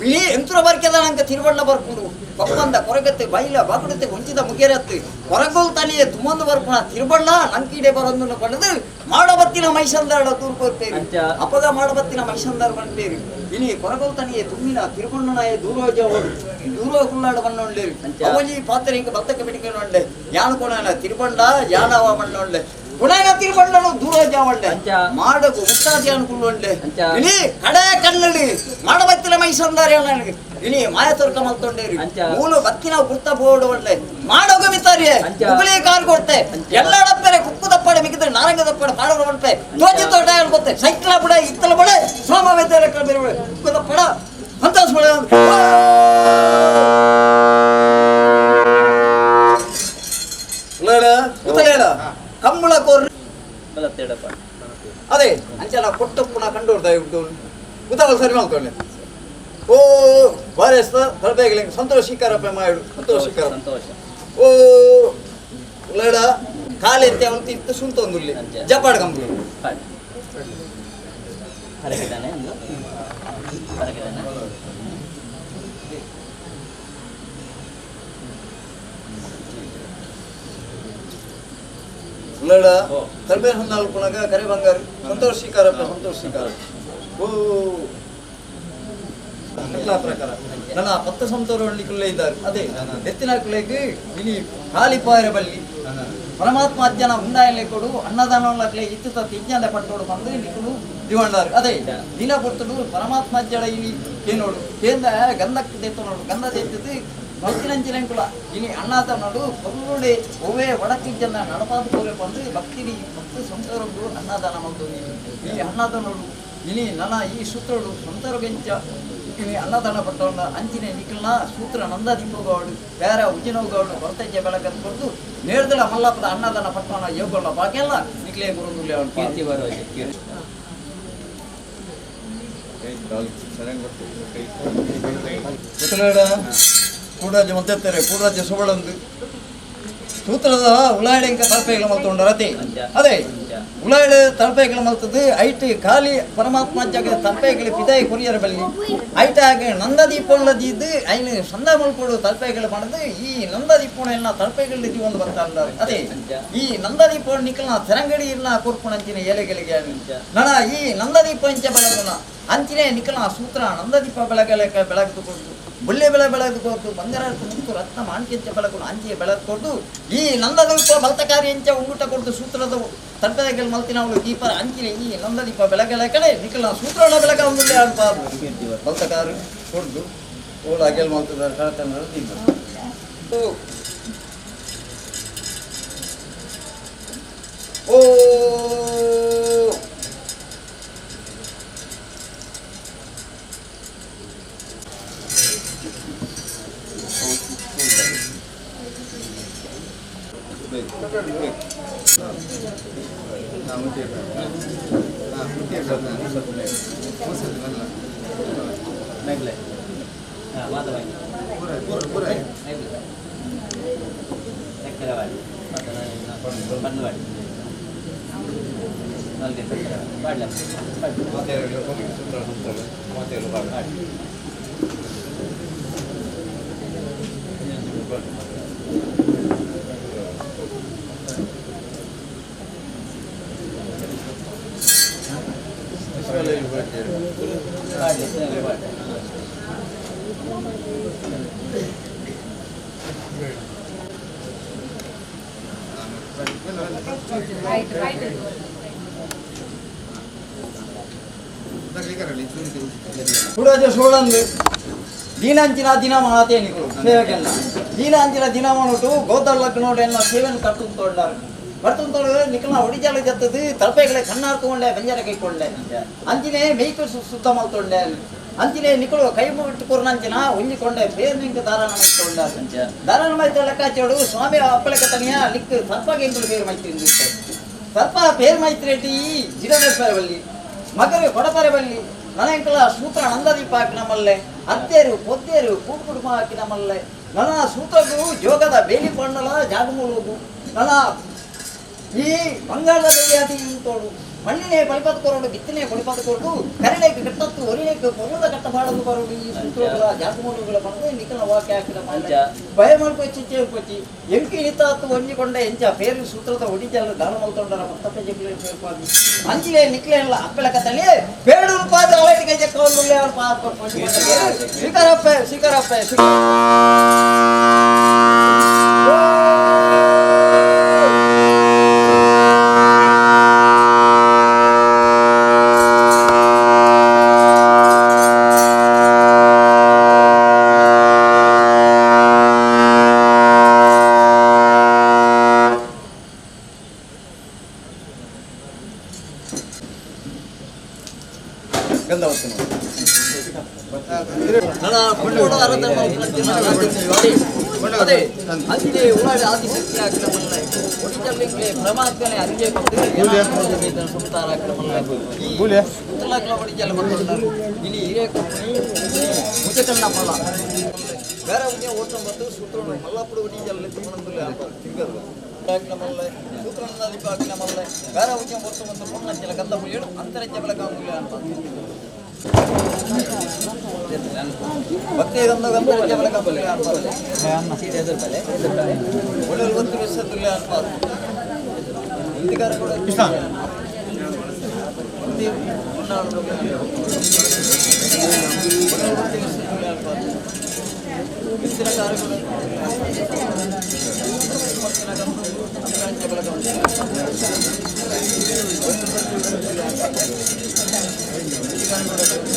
ಬಿಳಿ ಎಂತ್ರ ಬರ್ಕೆದ ನಂಗೆ ತಿರುವಣ್ಣ ಬರ್ಕೊಂಡು ಕೊಪ್ಪಂದ ಕೊರಗತ್ತೆ ಬೈಲ ಬಾಕುಡತ್ತೆ ಹೊಂಚಿದ ಮುಗೇರತ್ತೆ ಕೊರಗೋಲ್ ತಾನಿಯೇ ತುಂಬೊಂದು ಬರ್ಪಣ ತಿರುಬಣ್ಣ ನಂಕಿಡೆ ಬರೋದನ್ನು ಪಡೆದು ಮಾಡಬತ್ತಿನ ಮೈಸಂದಾಡ ದೂರ ಕೊರ್ಪೇರು ಅಪಗ ಮಾಡಬತ್ತಿನ ಮೈಸಂದಾರ ಬಂಡೇರು ಇಲಿ ಕೊರಗೋಲ್ ತಾನಿಯೇ ತುಂಬಿನ ತಿರುಬಣ್ಣನಾಯ ದೂರೋಜೋಡು ದೂರೋ ಕುಳ್ಳಾಡ ಬಣ್ಣೊಂಡೇರು ಅವಜಿ ಪಾತ್ರೆ ಹಿಂಗೆ ಬತ್ತಕ್ಕೆ ಬಿಡಿಕೊಂಡೆ ಯಾನು ಕೊಣ ತಿರುಬಣ್ಣ ಯಾನವ ಬಣ್ಣೊಂಡೆ ಪುನಃ ತಿರುಬಣ್ಣನು ದೂರ ಜಾವಂಡೆ ಮಾಡಗು ಮುತ್ತಾದಿ ಅನ್ಕೊಳ್ಳೊಂಡೆ ಇಲಿ ಕಡೆ ಕನ್ನಡಿ ಮಾಡಬತ್ತಿನ ಮೈಸಂದಾರ ನನಗೆ ಇಲಿ ಮಾಯ ತರ್ಕ ಮಲ್ತೊಂಡೇರಿ ಮೂಲು ಬತ್ತಿನ ಗುರ್ತ ಬೋರ್ಡ್ ಒಳ್ಳೆ ಮಾಡೋಗ ಮಿತಾರಿ ಹುಬ್ಳಿ ಕಾರ್ ಕೊಡ್ತೆ ಎಲ್ಲಡಪ್ಪರೆ ಕುಕ್ಕು ದಪ್ಪಡೆ ಮಿಗಿದ್ರೆ ನಾರಂಗ ದಪ್ಪಡೆ ಮಾಡೋಗ ಮಾಡ್ತೆ ತೋಜಿ ತೋಟ ಹೇಳ್ಕೊತ್ತೆ ಸೈಕಲ ಬುಡ ಇತ್ತಲ ಬುಡ ಸೋಮ ವೇದರ ಬೇರೆ ಕುಕ್ಕು ದಪ್ಪಡ ಅಂತ ಬುಡ ಉತ್ತಲೇಡ ಕಂಬಳ ಕೋರ್ ಅದೇ ಅಂಚನ ಕೊಟ್ಟ ಪುನಃ ಕಂಡೋರ್ದ ಉತ್ತವ ಸರಿ ಮಾಡ್ಕೊಂಡೆ ಓ ವಾರೇಸ್ತ ತರಬೇಗಲಿ ಸಂತೋಷಿಕರಪ್ಪ ಮಾಡು ಸಂತೋಷ ಓ ಲಡ ಕಾಲೆತ್ತೆ ಅವನು ತಿಂತು ಸುಂತೊಂದುಲ್ಲಿ ಜಪಾಡ ಕಂಬಳು ಲಡ ತರಬೇಗ ಹೊನ್ನಾಳು ಪುಣಗ ಕರೆ ಬಂಗಾರ ಸಂತೋಷಿಕರಪ್ಪ ಓ ಪ್ರಕಾರ ನನ್ನ 10 ಸಂತೋರ ಇದ್ದಾರೆ ಅದೇ ಎತ್ತಿನ ಕುಲೆಗೆ ಇಲ್ಲಿ ಕಾಲಿಪಾಯರ ಬಲ್ಲಿ ಪರಮಾತ್ಮ ಅಜ್ಜನ ಉಂಡಾಯಲೆ ಕೊಡು ಅನ್ನದಾನಕ್ಕೆ ಇತ್ತು ತಿಜ್ಞಾದ ಪಟ್ಟೋಡು ಬಂದು ನಿಕ್ಕಳು ದಿವಂಡಾರು ಅದೇ ದಿನ ಕೊಡ್ತಡು ಪರಮಾತ್ಮ ಅಜ್ಜಡ ಇಲ್ಲಿ ಏನೋಡು ಕೇಂದ್ರ ಗಂಧಕ್ಕೆ ತೆತ್ತು ನೋಡು ಗಂಧ ತೆತ್ತದು ಭಕ್ತಿನಂಚಿನಂಕುಲ ಇನಿ ಅಣ್ಣಾತ ನೋಡು ಕೊಲ್ಲುಡೆ ಓವೇ ವಡಕಿಜ್ಜನ ನಡಪಾದ ಕೋಲೆ ಬಂದು ಭಕ್ತಿ ಭಕ್ತಿ ಸಂಸಾರಗಳು ಅನ್ನದಾನ ಮಾಡ್ತು ಈ ಅನ್ನದ ನೋಡು ಇನಿ ನನ್ನ ಈ ಸೂತ್ರಗಳು ಸಂಸಾರ ಬೆಂಚ ಇನಿ ಅನ್ನದಾನ ಪಟ್ಟವನ್ನ ಅಂಚಿನ ನಿಖಲ್ನ ಸೂತ್ರ ನಂದಾದೀಪಗೌಡು ಬೇರೆ ಉಜ್ಜಿನಗೌಡು ಹೊರತಜ್ಜೆ ಬೆಳಕನ್ನು ಕೊಟ್ಟು ನೇರ್ದಳ ಮಲ್ಲಪ್ಪದ ಅನ್ನದಾನ ಪಟ್ಟವನ್ನ ಯೋಗಗಳ ಬಾಕೆಲ್ಲ ನಿಖಲೇ ಗುರುಂದುಲೆ ಅವನು ಕೀರ್ತಿ ಬರುವಾಗೆ ಕೂಡರಾಜ ಮಧ್ಯತ್ತಾರೆ ಕೂಡರಾಜ ಸುಬಳಂದು ಸೂತ್ರದ ಉಳಾಡೆಂಕ ತಲಪೆಗಳ ಮಲ್ತೊಂಡ ರತಿ ಅದೇ ಉಳಾಡೆ ತಲಪೆಗಳ ಮಲ್ತದ್ದು ಐಟಿ ಖಾಲಿ ಪರಮಾತ್ಮ ಜಾಗ ತಲಪೆಗಳ ಪಿದಾಯಿ ಕೊರಿಯರ ಬಲ್ಲಿ ಐಟ ಹಾಗೆ ನಂದದೀಪೋಣದಿದ್ದು ಐನು ಸಂದ ಮಲ್ಕೊಡು ತಲಪೆಗಳು ಮಾಡಿದ್ದು ಈ ನಂದದೀಪೋಣ ತಲಪೆಗಳಲ್ಲಿ ಒಂದು ಬರ್ತಾ ಅದೇ ಈ ನಂದದೀಪೋಣ ನಿಖಲ್ನ ತೆರಂಗಡಿ ಇಲ್ಲ ಕೊರ್ಪುಣಂಚಿನ ಎಲೆಗಳಿಗೆ ನಣ ಈ ನಂದದೀಪ ಅಂಚ ಬೆಳಗುನ ಅಂಚಿನ ನಿಖಲ್ನ ಸೂತ್ರ ನಂದದೀಪ ಬೆಳಗಲೆಕ್ಕ ಬೆಳಗ್ದು ಕೊಟ್ಟು ಬುಳ್ಳೆ ಬೆಳೆ ಬೆಳೆದುಕೊಟ್ಟು ಬಂಗಾರಕ್ಕೆ ಮುತ್ತು ರತ್ನ ಮಾಣಿಕ್ಯಂಚ ಬೆಳಕು ಅಂಚಿಯ ಬೆಳೆದುಕೊಂಡು ಈ ನಂದದೀಪ ಬಲ್ತಕಾರಿ ಅಂಚ ಉಂಗುಟ ಕೊಟ್ಟು ಸೂತ್ರದ ತಟ್ಟೆಗಳು ಮಲ್ತಿನ ಅವಳು ದೀಪ ಅಂಚಿನ ಈ ನಂದದೀಪ ಬೆಳಗಳ ಕಡೆ ನಿಖಲ ಸೂತ್ರನ ಬೆಳಗ ಒಂದು ಬಲ್ತಕಾರು ಕೊಡ್ದು ಓಳು ಅಗೆಲ್ ಮಲ್ತಿದ್ದಾರೆ ಓ ಕೂಡರಾಜ ಸೋಳಂದು ದೀನಾಂಚಿನ ದಿನ ಮಾಡತ್ತೆ ನಿಗಳು ಸೇವೆಗೆಲ್ಲ ದೀನಾಂಚಿನ ದಿನ ಮಾಡಿಟ್ಟು ಗೋದರ್ಲಕ್ಕೆ ನೋಡಿ ಎಲ್ಲ ಸೇವೆಯನ್ನು ಕಟ್ಟುಕೊಂಡಾರು ಕಟ್ಟುಕೊಂಡ್ರೆ ನಿಖಲ್ನ ಒಡಿಜಾಲ ಜತ್ತದು ತಲಪೆಗಳ ಕಣ್ಣಾರ್ಕೊಂಡೆ ಬೆಂಜಾರ ಕೈಕೊಂಡೆ ಅಂಚಿನೇ ಮೇಯ್ಕು ಸುತ್ತ ಮಾಡ್ಕೊಂಡೆ ಅಂಚಿನೇ ನಿಖಳು ಕೈ ಬಿಟ್ಟುಕೊರ್ನಂಚಿನ ಉಂಜಿಕೊಂಡೆ ಬೇರ್ ನಿಂಕ ದಾರಾಣ ಮೈಕೊಂಡ ದಾರಾಣ ಮೈತ ಲೆಕ್ಕಾಚೋಡು ಸ್ವಾಮಿ ಅಪ್ಪಳೆ ಕತನಿಯ ಲಿಕ್ ಸರ್ಪಾಗೆ ಎಂಕುಲು ಬೇರು ಮೈತ್ರಿ ಸರ್ಪ ಬೇರು ಮೈತ್ರಿ ರೆಡ್ಡಿ ಜಿಡದೇಶ್ವರ ಬಲ್ಲಿ ಮಗರು ಕೊಡಪರೆ ಬಲ್ಲಿ ನನಂಕಲ ಸೂತ್ರ ನಂದದೀಪ ಹಾಕಿ ನಮ್ಮಲ್ಲೆ ಅತ್ತೇರು ಪೊದ್ದೇರು ಕೂಡು ಕುಟುಂಬ ಹಾಕಿ ನಮ್ಮಲ್ಲೆ ನನ್ನ ಸೂತ್ರಗಳು ಜೋಗದ ಬೇಲಿ ಪಣ್ಣಲ ಜಾಗಮೂಲುದು ನನ್ನ ಈ ಬಂಗಾಳದ ಜಾತಿ ತೋಡು ಮಣ್ಣಿನೇ ಬಳಿಪದ ಕೊರೋಡು ಬಿತ್ತನೆ ಬಳಿಪದ ಕೊರಡು ಕರಡೇಕೆ ಕಟ್ಟತ್ತು ಒರಿನೇಕೆ ಪೊರುದ ಕಟ್ಟ ಮಾಡಲು ಬರೋದು ಈ ಸೂತ್ರಗಳ ಜಾಗಮೂಲಗಳ ಬಂದು ನಿಖಲ ವಾಕ್ಯ ಹಾಕಿದ ಭಯ ಮಾಡ್ಕೊಚ್ಚಿ ಚೇರ್ಕೊಚ್ಚಿ ಎಂಕಿ ನಿತ್ತಾತ್ತು ಒಂಜಿಕೊಂಡೆ ಎಂಚ ಬೇರು ಸೂತ್ರದ ಒಡಿಜಲ್ಲ ದಾನ ಮಲ್ಕೊಂಡರ ಮತ್ತಪ್ಪ ಜಗ್ಲಿ ಸೇರ್ಪಾದು ಅಂಚಿಗೆ ನಿಕ್ಲೆ ಎಲ್ಲ ಅಪ್ಪಳ ಕತ್ತಲೆ ಬೇಡು ರೂಪಾಯಿ ಅಲಟಿಗೆ ಜಕ್ಕವನ್ನು ಸ್ವೀಕಾರಪ್ಪ ಸ್ವೀಕಾರಪ್ಪ ಅದೇ ಅಂಚಿಗೆ ಉಳ್ಳಾಡಿ ಆದಿಶಕ್ತಿ ಹಾಕಿದ ಮಲ್ಲ ಒಡಿಜಲ್ಲಿಗೆ ಪರಮಾತ್ಮನೆ ಅರಿಕೆ ಕೊಟ್ಟು ಸುತ್ತಾರ ಹಾಕಿದ ಮಲ್ಲ ಉತ್ತಲಾಕಲ ಒಡಿಜಲ್ಲ ಬಂದು ಇಲ್ಲಿ ಹಿರಿಯ ಮುಚ್ಚಕಣ್ಣ ಮಲ್ಲ ಬೇರೆ ಉದ್ಯ ಓಟ ಬಂದು ಸೂತ್ರ ಮಲ್ಲಾಪುರ ಒಡಿಜಲ್ಲಿ ತಿಮ್ಮನಂಬಲ್ಲಿ ತಿರ್ಗದು ಹಾಕಿನ ಮಲ್ಲ ಸೂತ್ರ ದೀಪ ಹಾಕಿನ ಮಲ್ಲ ಬೇರೆ ಉದ್ಯ ಓಟ ಬಂದು ಪೊನ್ನಂಚಲ ಗಂಧ ಮುಳಿಯಡು ಅಂತರಜ್ಜ ಬೆಳಗಾಮೂಲ್ಯ ಅಂತ ಭಕ್ತಿ ಗಂಧ ಗಂಧರಜ್ಜ ಬೆಳಗಾಮೂಲ್ಯ ಅಂತ ಒಳ್ಳೆ 20 ವರ್ಷದಲ್ಲಿ ಅನ್ಪಾದು ಹಿಂದಿಗಾರ ಕೂಡ ಬಿಸಿಲ ಕಾರ ಕೂಡ Thank you.